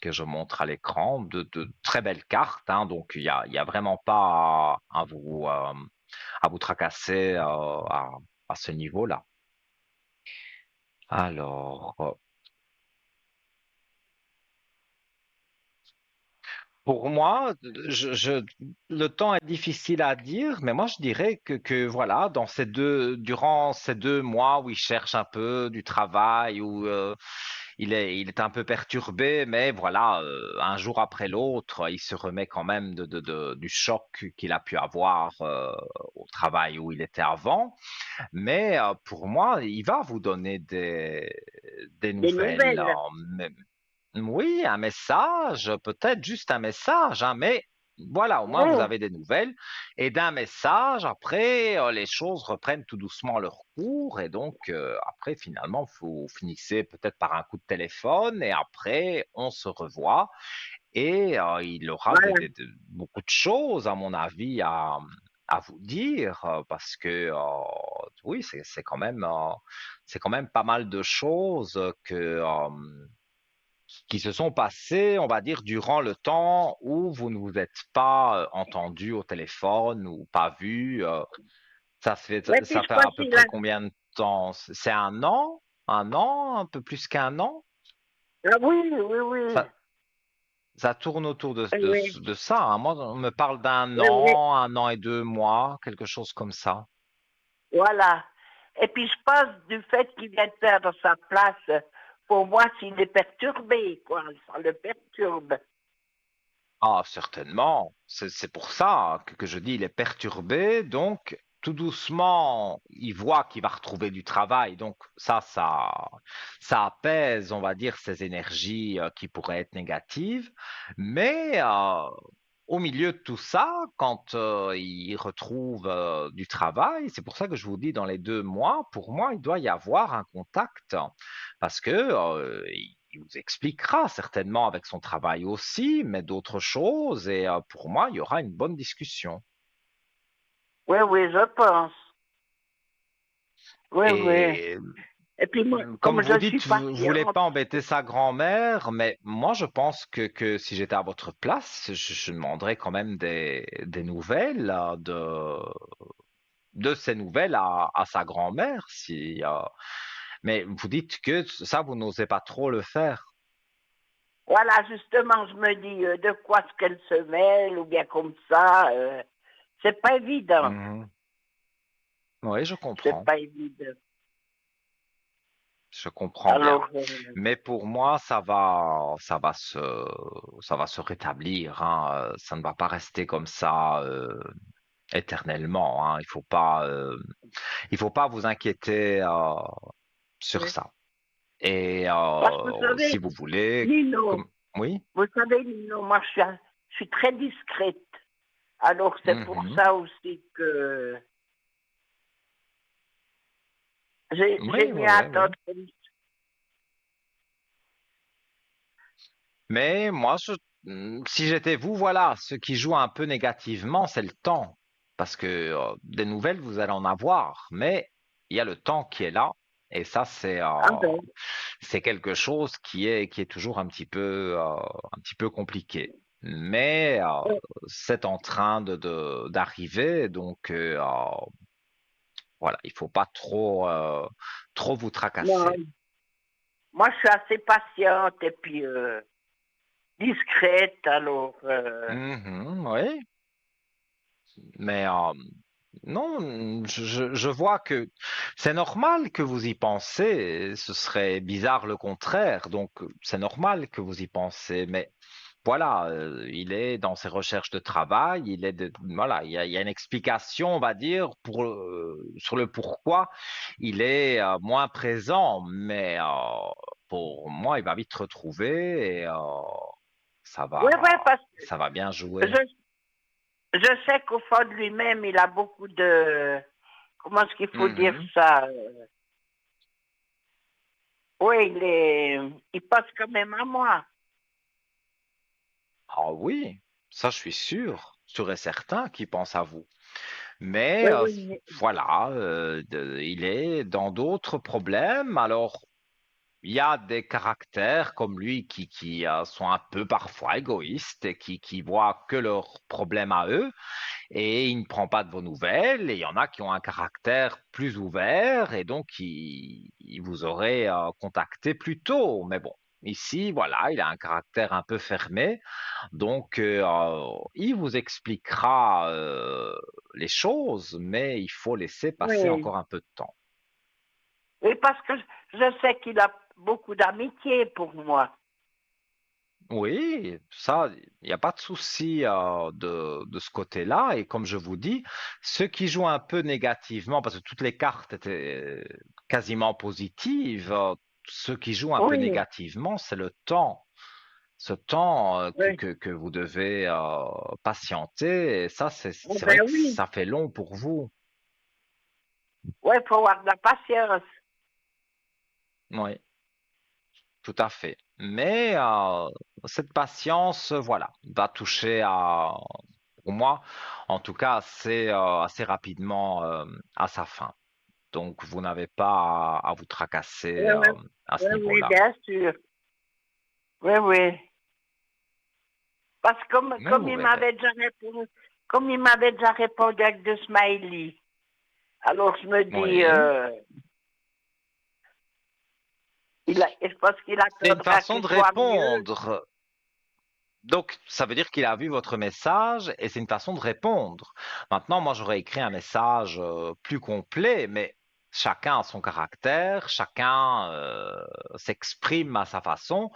que je montre à l'écran, de très belles cartes, hein, donc il y a vraiment pas à vous tracasser à ce niveau-là. Alors, pour moi, le temps est difficile à dire, mais moi je dirais que voilà, durant ces 2 mois où il cherche un peu du travail, où il est un peu perturbé, mais voilà, un jour après l'autre, il se remet quand même du choc qu'il a pu avoir au travail où il était avant. Mais pour moi, il va vous donner des des nouvelles. nouvelles. Oui, un message, peut-être juste un message, hein, mais voilà, au moins vous Ouais, avez des nouvelles. Et d'un message, après, les choses reprennent tout doucement leur cours. Et donc, après, finalement, vous finissez peut-être par un coup de téléphone et après, on se revoit. Et il aura voilà. beaucoup de choses, à mon avis, à vous dire, parce que oui, c'est quand même pas mal de choses qui se sont passées, on va dire, durant le temps où vous ne vous êtes pas entendu au téléphone ou pas vu. Ouais, puis Ça je fait crois à peu qu'il a... près combien de temps? C'est un an, un peu plus qu'un an? Ah oui, oui, oui. Ça, ça tourne autour Oui, de ça, hein. Moi, on me parle d'un oui, oui. un an et 2 mois, quelque chose comme ça. Voilà. Et puis je pense du fait qu'il vient de perdre sa place, pour moi, s'il est perturbé, quoi, ça le perturbe. Ah, certainement. C'est pour ça que je dis il est perturbé. Donc, tout doucement, il voit qu'il va retrouver du travail. Donc, ça apaise, on va dire, ces énergies qui pourraient être négatives. Mais au milieu de tout ça, quand il retrouve du travail, c'est pour ça que je vous dis dans les 2 mois, pour moi, il doit y avoir un contact. Parce que il vous expliquera certainement avec son travail aussi, mais d'autres choses. Et pour moi, il y aura une bonne discussion. Oui, oui, je pense. Oui, oui. Et Et puis moi, comme comme vous je suis dites, vous voulez pas patiente, embêter sa grand-mère, mais moi, je pense que si j'étais à votre place, je demanderais quand même des nouvelles de ces nouvelles à sa grand-mère. Si, mais vous dites que ça, vous n'osez pas trop le faire. voilà, justement, je me dis de quoi est-ce qu'elle se mêle, ou bien comme ça, c'est pas évident. Mhm. Oui, C'est pas évident. je comprends bien. Alors, Mais pour moi, ça va se rétablir, hein. Ça ne va pas rester comme ça éternellement, hein. Il faut pas vous inquiéter sur ouais. ça. Et Parce que vous si savez, vous voulez, Nino, oui. vous savez, Nino, moi je suis très discrète. Alors c'est pour Mhm. ça aussi que j'ai Oui, mieux oui, oui, oui. attendre. Mais moi, si j'étais vous, voilà, ce qui joue un peu négativement, c'est le temps. Parce que des nouvelles, vous allez en avoir, mais il y a le temps qui est là. Et ça, Ah ben, c'est quelque chose qui est toujours un petit peu compliqué. Mais c'est en train d'arriver, donc voilà, il faut pas trop vous tracasser. non, moi je suis assez patiente et puis discrète, alors Mhm, oui, mais non, je vois que c'est normal que vous y pensez. Ce serait bizarre le contraire. Donc, c'est normal que vous y pensez. Mais voilà, il est dans ses recherches de travail. Voilà, il y a une explication, on va dire, sur le pourquoi il est moins présent. Mais pour moi, il va vite retrouver et ça oui, va, oui, parce ça va bien que jouer. je sais qu'au fond de lui-même, il a beaucoup de, comment est-ce qu'il faut dire Mhm. ça? Oui, il passe quand même à moi. Ah oui, ça je suis sûr et certain qu'il pense à vous. Mais Oui, oui, voilà, il est dans d'autres problèmes. Alors, il y a des caractères comme lui qui sont un peu parfois égoïstes et qui voient que leurs problèmes à eux et il ne prend pas de vos nouvelles. Et il y en a qui ont un caractère plus ouvert et donc il vous aurait contacté plus tôt. Mais bon, ici, voilà, il a un caractère un peu fermé. Donc, il vous expliquera les choses, mais il faut laisser passer oui. encore un peu de temps. Oui, parce que je sais qu'il a beaucoup d'amitié pour moi. Oui, ça, il n'y a pas de souci de ce côté-là. Et comme je vous dis, ceux qui jouent un peu négativement, parce que toutes les cartes étaient quasiment positives, ceux qui jouent un peu Oui, négativement, c'est le temps. Ce temps oui. que vous devez patienter. Et ça, Oh, c'est vrai ben que oui. ça fait long pour vous. Oui, il faut avoir de la patience. Oui. Tout à fait. Mais cette patience, voilà, va toucher pour moi, en tout cas, assez rapidement à sa fin. Donc, vous n'avez pas à vous tracasser Oui, oui, à ce oui, oui, niveau-là. bien sûr. Oui, oui. Parce que Mais vous verrez. comme il m'avait déjà répondu avec deux smileys. Alors je me dis, Oui. je pense qu'il C'est une attendra façon qu'il de soit mieux. répondre. Donc, ça veut dire qu'il a vu votre message et c'est une façon de répondre. Maintenant, moi, j'aurais écrit un message plus complet, mais chacun a son caractère, chacun s'exprime à sa façon.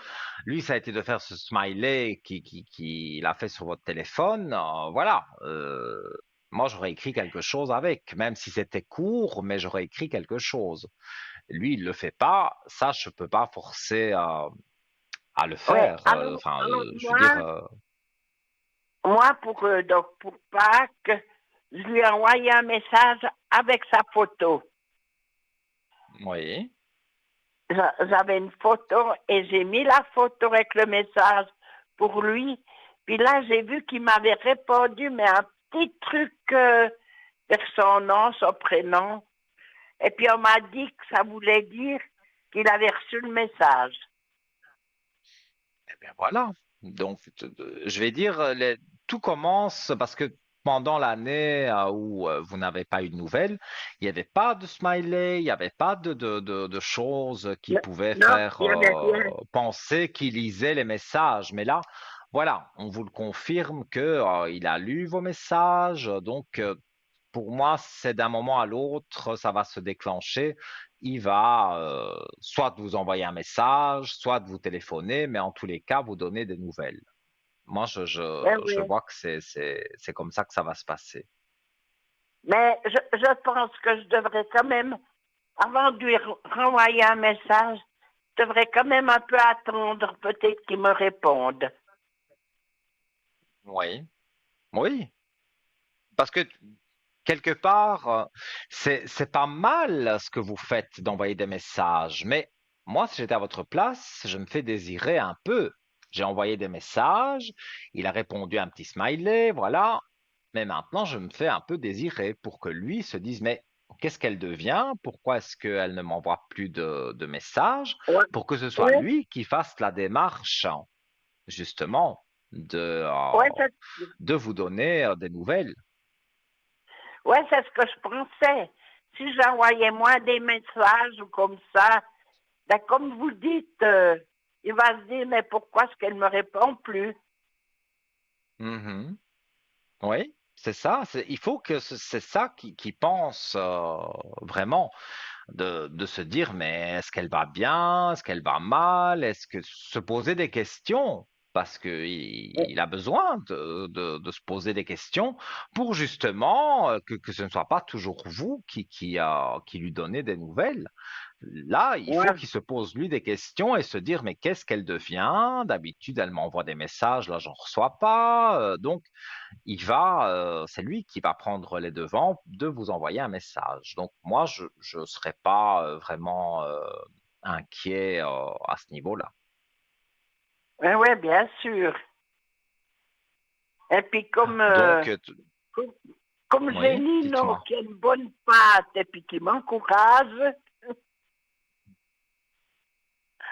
Lui, ça a été de faire ce smiley qu'il a fait sur votre téléphone. Voilà. Moi, j'aurais écrit quelque chose avec, même si c'était court, mais j'aurais écrit quelque chose. Lui, il le fait pas. Ça, je peux pas forcer à le Ouais. faire. Alors, Enfin, je veux dire. moi donc pour Pâques, je lui ai envoyé un message avec sa photo. Oui. J'avais une photo et j'ai mis la photo avec le message pour lui. Puis là, j'ai vu qu'il m'avait répondu, mais un petit truc vers son nom, son prénom. Et puis on m'a dit que ça voulait dire qu'il avait reçu le message. Eh bien voilà. Donc, je vais dire, tout commence parce que pendant l'année où vous n'avez pas eu de nouvelles, il n'y avait pas de smiley, il n'y avait pas de choses qui pouvaient Non, faire il n'y avait rien. penser qu'il lisait les messages. Mais là, voilà, on vous le confirme que il a lu vos messages. Donc, pour moi, c'est d'un moment à l'autre, ça va se déclencher. Il va soit vous envoyer un message, soit vous téléphoner, mais en tous les cas, vous donner des nouvelles. Moi, Oui, je oui. vois que c'est comme ça que ça va se passer. Mais je pense que je devrais quand même, avant de lui renvoyer un message, je devrais quand même un peu attendre, peut-être qu'ils me répondent. Oui, oui, parce que quelque part, c'est pas mal ce que vous faites d'envoyer des messages, mais moi, si j'étais à votre place, je me fais désirer un peu. J'ai envoyé des messages, il a répondu un petit smiley, voilà. Mais maintenant, je me fais un peu désirer pour que lui se dise, mais qu'est-ce qu'elle devient? Pourquoi est-ce qu'elle ne m'envoie plus de messages? Ouais, Pour que ce soit ouais, lui qui fasse la démarche, justement, ouais, de vous donner des nouvelles. ouais, c'est ce que je pensais. Si j'envoyais moi des messages ou comme ça, ben comme vous dites, il va se dire, mais pourquoi est-ce qu'elle ne me répond plus? Mhm. Oui, c'est ça. Il faut que c'est ça qui pense vraiment de se dire, mais est-ce qu'elle va bien? Est-ce qu'elle va mal? Est-ce que se poser des questions? Parce que il a besoin de se poser des questions pour justement que ce ne soit pas toujours vous qui lui donnez des nouvelles. Là, il faut Ouais, qu'il se pose lui des questions et se dire, mais qu'est-ce qu'elle devient? D'habitude, elle m'envoie des messages, là, j'en reçois pas. Donc, c'est lui qui va prendre les devants de vous envoyer un message. Donc moi, je serais pas vraiment inquiet à ce niveau-là. ouais, ouais, bien sûr. Et puis Donc, comme, comme j'ai oui, Nino dites-moi. qui a une bonne patte et puis qui m'encourage,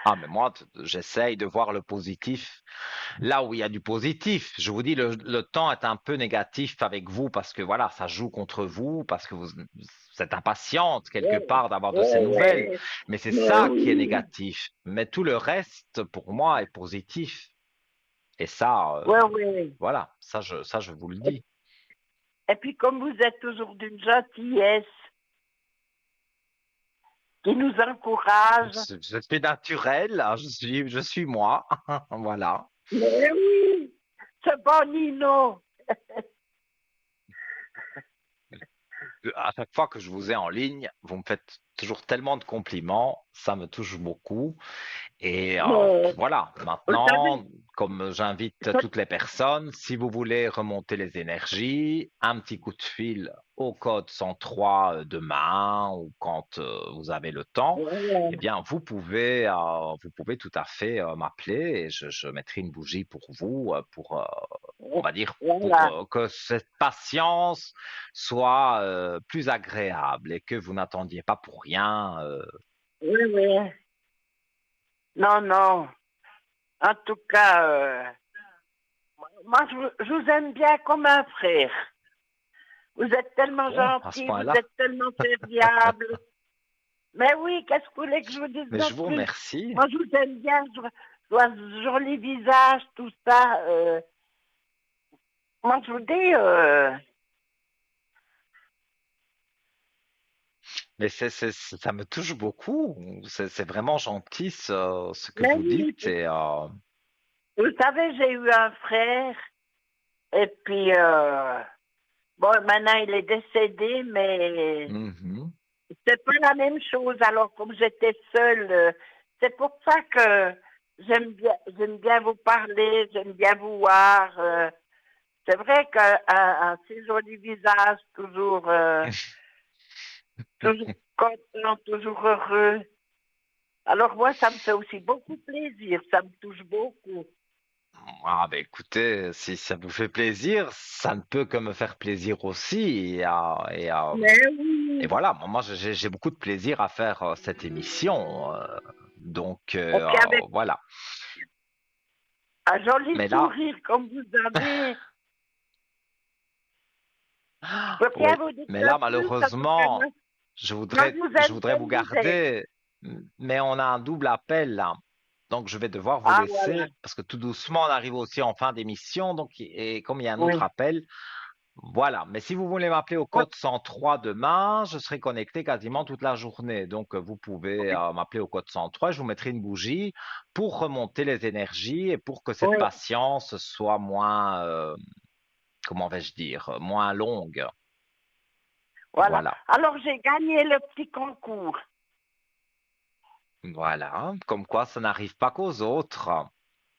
Ah, mais moi, j'essaye de voir le positif là où il y a du positif. Je vous dis, le temps est un peu négatif avec vous parce que voilà, ça joue contre vous, parce que vous êtes impatiente quelque ouais, part d'avoir de ces ouais, nouvelles. ouais, Mais c'est mais ça qui est oui, négatif. Mais tout le reste, pour moi, est positif. Et ça, ouais, ouais. voilà, ça, je vous le dis. Et puis comme vous êtes toujours d'une gentillesse qui nous encourage, Je suis naturel, hein, je suis moi. Voilà. mais oui, c'est bon Nino. À chaque fois que je vous ai en ligne, vous me faites toujours tellement de compliments, ça me touche beaucoup. Et Mais, voilà, vous savez, maintenant, comme j'invite toutes les personnes, si vous voulez remonter les énergies, un petit coup de fil au code 103 demain ou quand vous avez le temps, voilà. eh bien, vous pouvez tout à fait m'appeler et je mettrai une bougie pour vous, on va dire, pour Voilà. que cette patience soit plus agréable et que vous n'attendiez pas pour rien. Oui, oui. Non, non. En tout cas, moi, je vous aime bien comme un frère. Vous êtes tellement Bon, à ce gentil, vous point-là. êtes tellement serviable. Mais oui, qu'est-ce que vous voulez que je vous dise Mais de je vous plus? remercie. Moi, je vous aime bien, je vois ce joli visage, tout ça. Moi, je vous dis, Mais ça me touche beaucoup. C'est vraiment gentil ce que mais vous oui, dites. Et, vous savez, j'ai eu un frère, et puis, bon, maintenant, il est décédé, mais mhm. c'est pas la même chose. Alors, comme j'étais seule, c'est pour ça que j'aime bien vous parler, j'aime bien vous voir. C'est vrai qu'un un si joli visage, toujours content, toujours heureux. Alors moi, ça me fait aussi beaucoup plaisir, ça me touche beaucoup. Ah, ben écoutez, si ça vous fait plaisir, ça ne peut que me faire plaisir aussi. Mais Et oui, voilà, moi j'ai beaucoup de plaisir à faire cette émission. Donc et puis avec voilà. un joli Mais là, sourire comme vous avez, je peux rien oui. vous dire Mais là, de plus, en tout cas, malheureusement, moi je vous je aime voudrais vous comme vous êtes. garder, mais on a un double appel là. Donc, je vais devoir vous Ah voilà, laisser parce que tout doucement, on arrive aussi en fin d'émission. Donc, et comme il y a un autre oui. appel, voilà. Mais si vous voulez m'appeler au code 103 demain, je serai connecté quasiment toute la journée. Donc, vous pouvez m'appeler au code 103. Je vous mettrai une bougie pour remonter les énergies et pour que cette Oui, patience soit moins, comment vais-je dire, moins longue. voilà. Voilà. Alors j'ai gagné le petit concours. Voilà, comme quoi ça n'arrive pas qu'aux autres.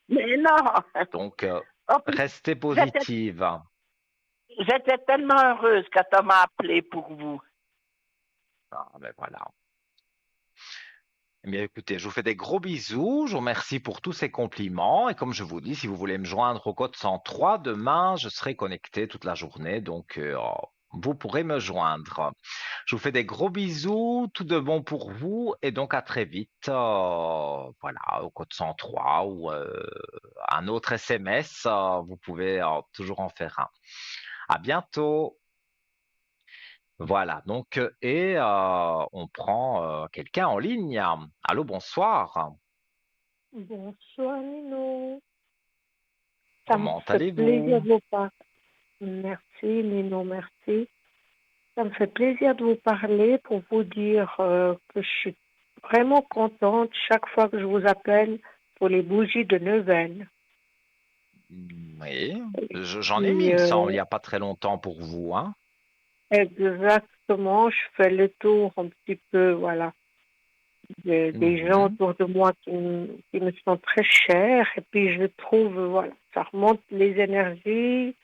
Mais non, Donc, en plus, restez j'étais positive. j'étais tellement heureuse quand on m'a appelé pour vous. Ah, ben voilà. Eh bien, écoutez, je vous fais des gros bisous. Je vous remercie pour tous ces compliments. Et comme je vous dis, si vous voulez me joindre au code 103, demain, je serai connecté toute la journée. Donc, vous pourrez me joindre. Je vous fais des gros bisous. Tout de bon pour vous. Et donc, à très vite. Voilà, au code 103 ou un autre SMS. Vous pouvez toujours en faire un. À bientôt. Voilà, donc, on prend quelqu'un en ligne. Allô, bonsoir. Bonsoir Nino, ça me Comment fait plaisir allez-vous? de vous parler. Merci Nino, merci. Ça me fait plaisir de vous parler pour vous dire que je suis vraiment contente chaque fois que je vous appelle pour les bougies de Neuvaine. Oui, Et j'en ai mis, puis, il me semble, il n'y a pas très longtemps pour vous, hein? exactement, je fais le tour un petit peu, voilà, des gens Mhm. autour de moi qui me sont très chers. Et puis je trouve, voilà, ça remonte les énergies.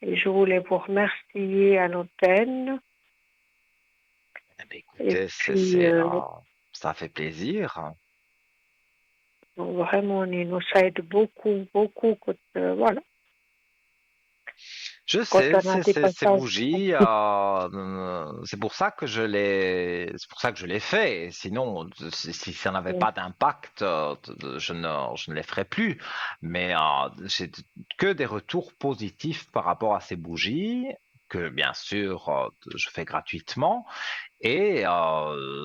Et je voulais vous remercier à l'antenne. Eh bien, Et écoutez, puis, ça fait plaisir. vraiment, Nino, ça aide beaucoup, beaucoup voilà, Je quand sais, on a des ces passages. bougies, c'est pour ça que c'est pour ça que je les fais. Sinon, si ça n'avait pas d'impact, je ne les ferais plus. Mais j'ai que des retours positifs par rapport à ces bougies que bien sûr je fais gratuitement. Et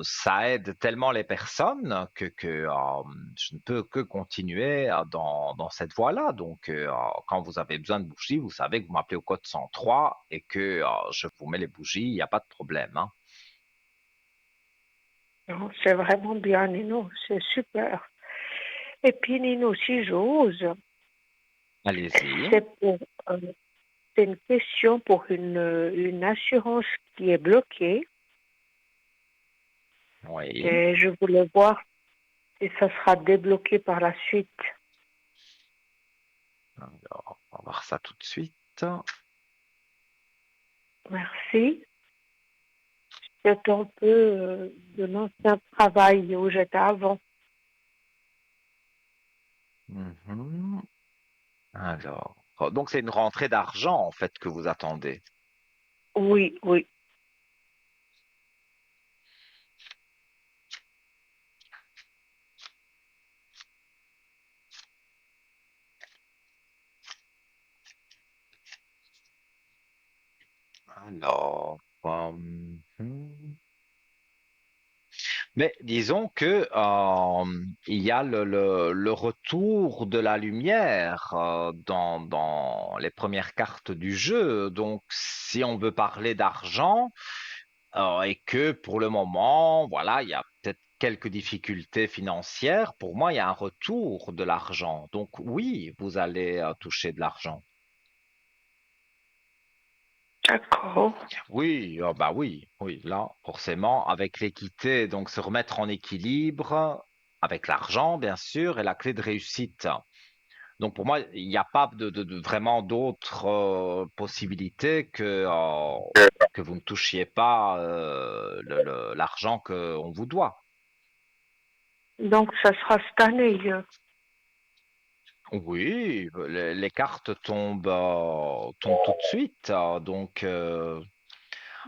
ça aide tellement les personnes que je ne peux que continuer dans cette voie-là. Donc, quand vous avez besoin de bougies, vous savez que vous m'appelez au code 103 et que je vous mets les bougies, il n'y a pas de problème, hein. Non, c'est vraiment bien, Nino, c'est super. Et puis, Nino, si j'ose, Allez-y. c'est pour, euh, c'est une question pour une assurance qui est bloquée. Oui. Et je voulais voir si ça sera débloqué par la suite. Alors, on va voir ça tout de suite. Merci. C'est un peu de l'ancien travail où j'étais avant. Mhm. Alors, donc c'est une rentrée d'argent en fait que vous attendez. Oui, oui. Alors, mais disons que il y a le retour de la lumière dans les premières cartes du jeu. Donc, si on veut parler d'argent et que pour le moment, voilà, il y a peut-être quelques difficultés financières, pour moi, il y a un retour de l'argent. Donc, oui, vous allez toucher de l'argent. D'accord. Oui, bah oui, oui, là, forcément, avec l'équité, donc se remettre en équilibre, avec l'argent, bien sûr, est la clé de réussite. Donc pour moi, il n'y a pas vraiment d'autres possibilités que vous ne touchiez pas l'argent qu'on vous doit. Donc, ça sera cette année. Oui, les cartes tombent tout de suite. Donc, vous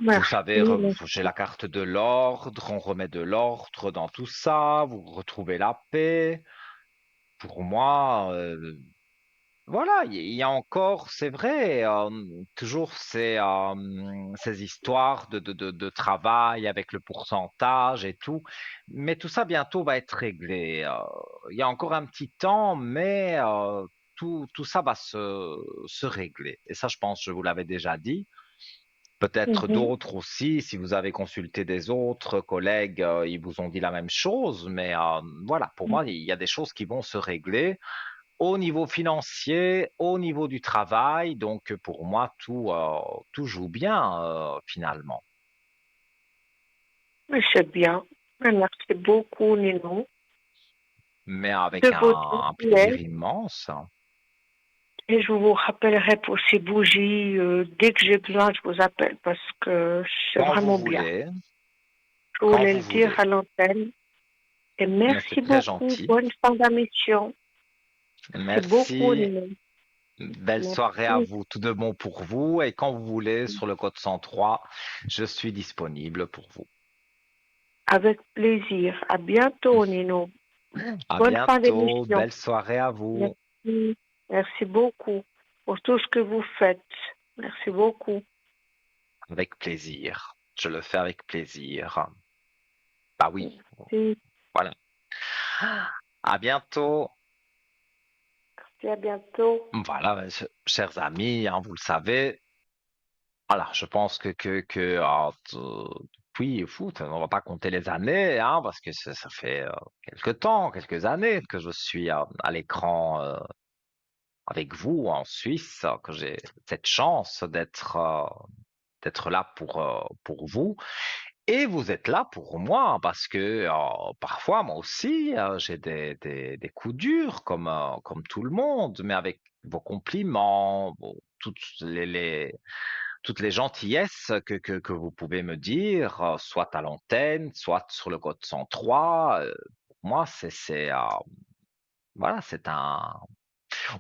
Merci. savez, j'ai la carte de l'ordre, on remet de l'ordre dans tout ça, vous retrouvez la paix. Pour moi, voilà, il y a encore, c'est vrai, toujours ces histoires de travail avec le pourcentage et tout, mais tout ça bientôt va être réglé. Il y a encore un petit temps, mais tout ça va se régler. Et ça, je pense, je vous l'avais déjà dit. Peut-être Mhm. d'autres aussi, si vous avez consulté des autres collègues, ils vous ont dit la même chose, mais voilà, pour moi, il y a des choses qui vont se régler au niveau financier, au niveau du travail, donc pour moi, tout joue bien finalement. Mais c'est bien. Merci beaucoup, Nino, mais de avec votre un plaisir gentillesse. immense. Et je vous rappellerai pour ces bougies. Dès que j'ai besoin, je vous appelle parce que c'est Quand vous vraiment bien. voulez, Je quand voulais vous le dire voulez. à l'antenne. Et Mais merci c'est très beaucoup. gentil. Bonne fin d'émission. Merci beaucoup, Merci. Nino. Belle soirée à Merci. vous. Tout de bon pour vous. Et quand vous voulez, sur le code 103, je suis disponible pour vous. Avec plaisir. À bientôt, Nino. À Bonne fin bientôt. d'émission. Belle soirée à vous. Merci. Merci beaucoup pour tout ce que vous faites. Merci beaucoup. Avec plaisir. Je le fais avec plaisir. Bah oui. Merci. Voilà. À bientôt. Merci, à bientôt. Voilà, chers amis, hein, vous le savez. Voilà, je pense oui, foot, on va pas compter les années, hein, parce que ça fait quelques temps, quelques années que je suis à l'écran avec vous en Suisse, que j'ai cette chance d'être là pour vous. Et vous êtes là pour moi, parce que parfois, moi aussi, j'ai des coups durs, comme tout le monde, mais avec vos compliments, toutes les gentillesses que vous pouvez me dire, soit à l'antenne, soit sur le code 103. Pour moi, voilà,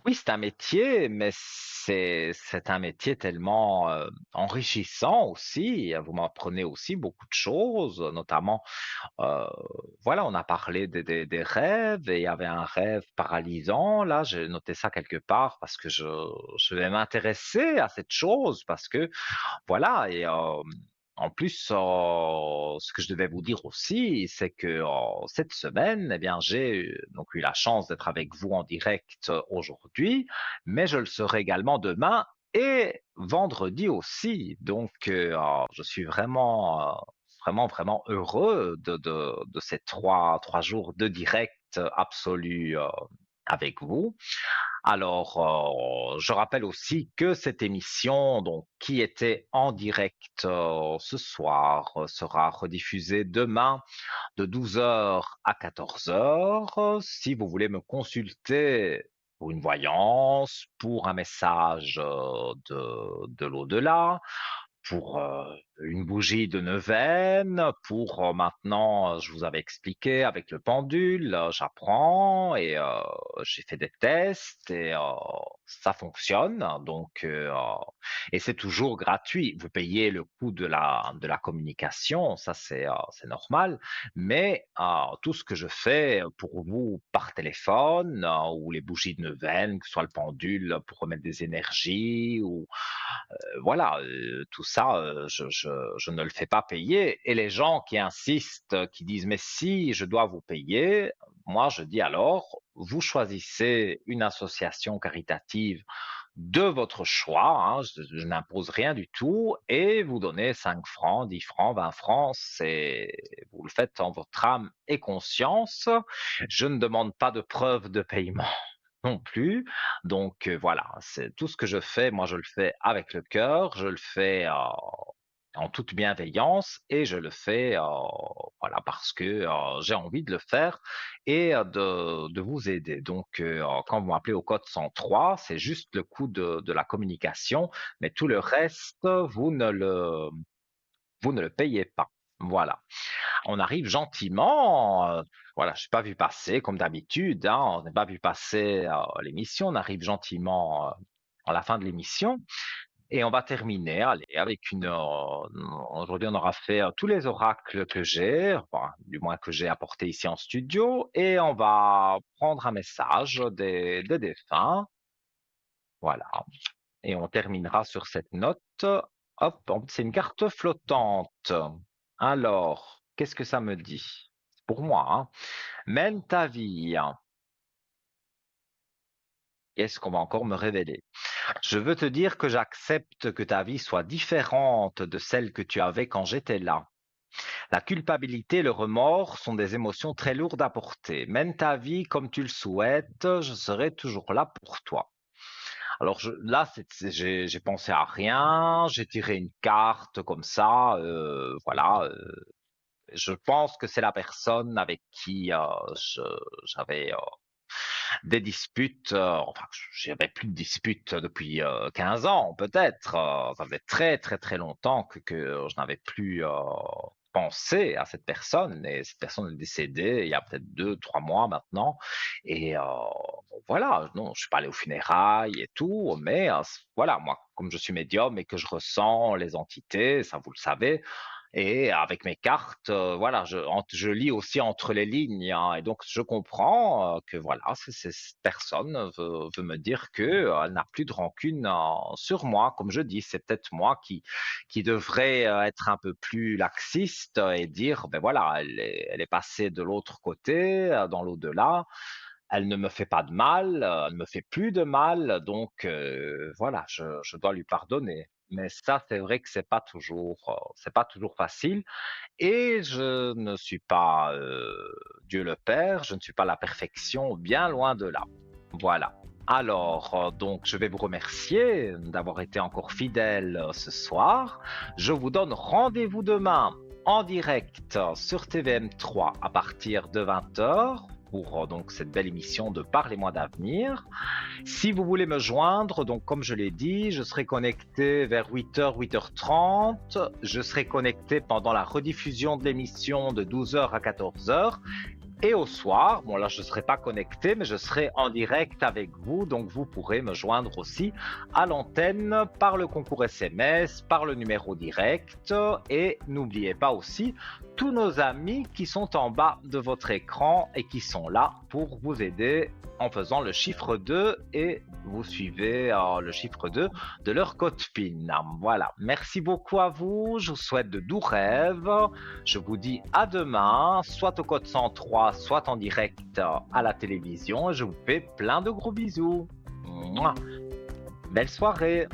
oui, c'est un métier, mais c'est un métier tellement enrichissant aussi. Vous m'apprenez aussi beaucoup de choses, notamment, euh, voilà, on a parlé des rêves et il y avait un rêve paralysant. Là, j'ai noté ça quelque part parce que je vais m'intéresser à cette chose parce que voilà, et en plus, ce que je devais vous dire aussi, c'est que cette semaine, eh bien, j'ai donc eu la chance d'être avec vous en direct aujourd'hui, mais je le serai également demain et vendredi aussi. Donc, je suis vraiment heureux de ces trois jours de direct absolu avec vous. Alors, je rappelle aussi que cette émission, donc, qui était en direct ce soir, sera rediffusée demain de 12 heures à 14 heures. Si vous voulez me consulter pour une voyance, pour un message de l'au-delà, pour une bougie de neuvaine, pour maintenant, je vous avais expliqué avec le pendule, j'apprends et j'ai fait des tests et ça fonctionne. Donc, et c'est toujours gratuit. Vous payez le coût de la communication, ça c'est normal. Mais tout ce que je fais pour vous par téléphone ou les bougies de neuvaine, que ce soit le pendule pour remettre des énergies ou voilà, tout ça, je ne le fais pas payer. Et les gens qui insistent, qui disent, mais si je dois vous payer, moi je dis alors, vous choisissez une association caritative de votre choix, hein, je n'impose rien du tout, et vous donnez 5 francs, 10 francs, 20 francs, vous le faites en votre âme et conscience. Je ne demande pas de preuve de paiement non plus. Donc voilà, c'est tout ce que je fais. Moi, je le fais avec le cœur, je le fais en toute bienveillance et je le fais voilà parce que j'ai envie de le faire et de vous aider. Donc quand vous m'appelez au code 103, c'est juste le coût de la communication, mais tout le reste, vous ne le payez pas. Voilà. On arrive gentiment. Voilà, je n'ai pas vu passer comme d'habitude, hein, on n'a pas vu passer l'émission. On arrive gentiment à la fin de l'émission et on va terminer. Allez, avec aujourd'hui, on aura fait tous les oracles que j'ai, enfin, du moins que j'ai apporté ici en studio, et on va prendre un message des défunts. Voilà, et on terminera sur cette note. Hop, c'est une carte flottante. Alors, qu'est-ce que ça me dit? Pour moi, hein. Mène ta vie. Qu'est-ce qu'on va encore me révéler? Je veux te dire que j'accepte que ta vie soit différente de celle que tu avais quand j'étais là. La culpabilité et le remords sont des émotions très lourdes à porter. Mène ta vie comme tu le souhaites, je serai toujours là pour toi. Alors là, j'ai pensé à rien, j'ai tiré une carte comme ça, voilà, Je pense que c'est la personne avec qui j'avais des disputes, enfin, j'avais plus de disputes depuis 15 ans, peut-être. Ça faisait très, très, très longtemps que je n'avais plus pensé à cette personne. Et cette personne est décédée il y a peut-être 2, 3 mois maintenant. Et voilà, non, je suis pas allé aux funérailles et tout, mais voilà, moi, comme je suis médium et que je ressens les entités, ça vous le savez, et avec mes cartes, voilà, je lis aussi entre les lignes, hein, et donc je comprends que voilà, cette personne veut me dire que elle n'a plus de rancune sur moi. Comme je dis, c'est peut-être moi qui devrais être un peu plus laxiste et dire, ben voilà, elle est passée de l'autre côté, dans l'au-delà. Elle ne me fait pas de mal, elle ne me fait plus de mal, donc voilà, je dois lui pardonner. Mais ça, c'est vrai que c'est pas toujours facile et je ne suis pas, Dieu le Père, je ne suis pas la perfection, bien loin de là. Voilà. Alors, donc je vais vous remercier d'avoir été encore fidèle, ce soir. Je vous donne rendez-vous demain en direct sur TVM3 à partir de 20 h pour donc cette belle émission de Parlez-moi d'avenir. Si vous voulez me joindre, donc comme je l'ai dit, je serai connecté vers 8 h, 8 h 30. Je serai connecté pendant la rediffusion de l'émission de 12 h à 14 h. Et au soir, bon là je ne serai pas connecté, mais je serai en direct avec vous, donc vous pourrez me joindre aussi à l'antenne par le concours SMS, par le numéro direct. Et n'oubliez pas aussi tous nos amis qui sont en bas de votre écran et qui sont là pour vous aider en faisant le chiffre 2 et vous suivez le chiffre 2 de leur code PIN. Voilà, merci beaucoup à vous, je vous souhaite de doux rêves, je vous dis à demain, soit au code 103, soit en direct à la télévision, et je vous fais plein de gros bisous. Mouah. Belle soirée.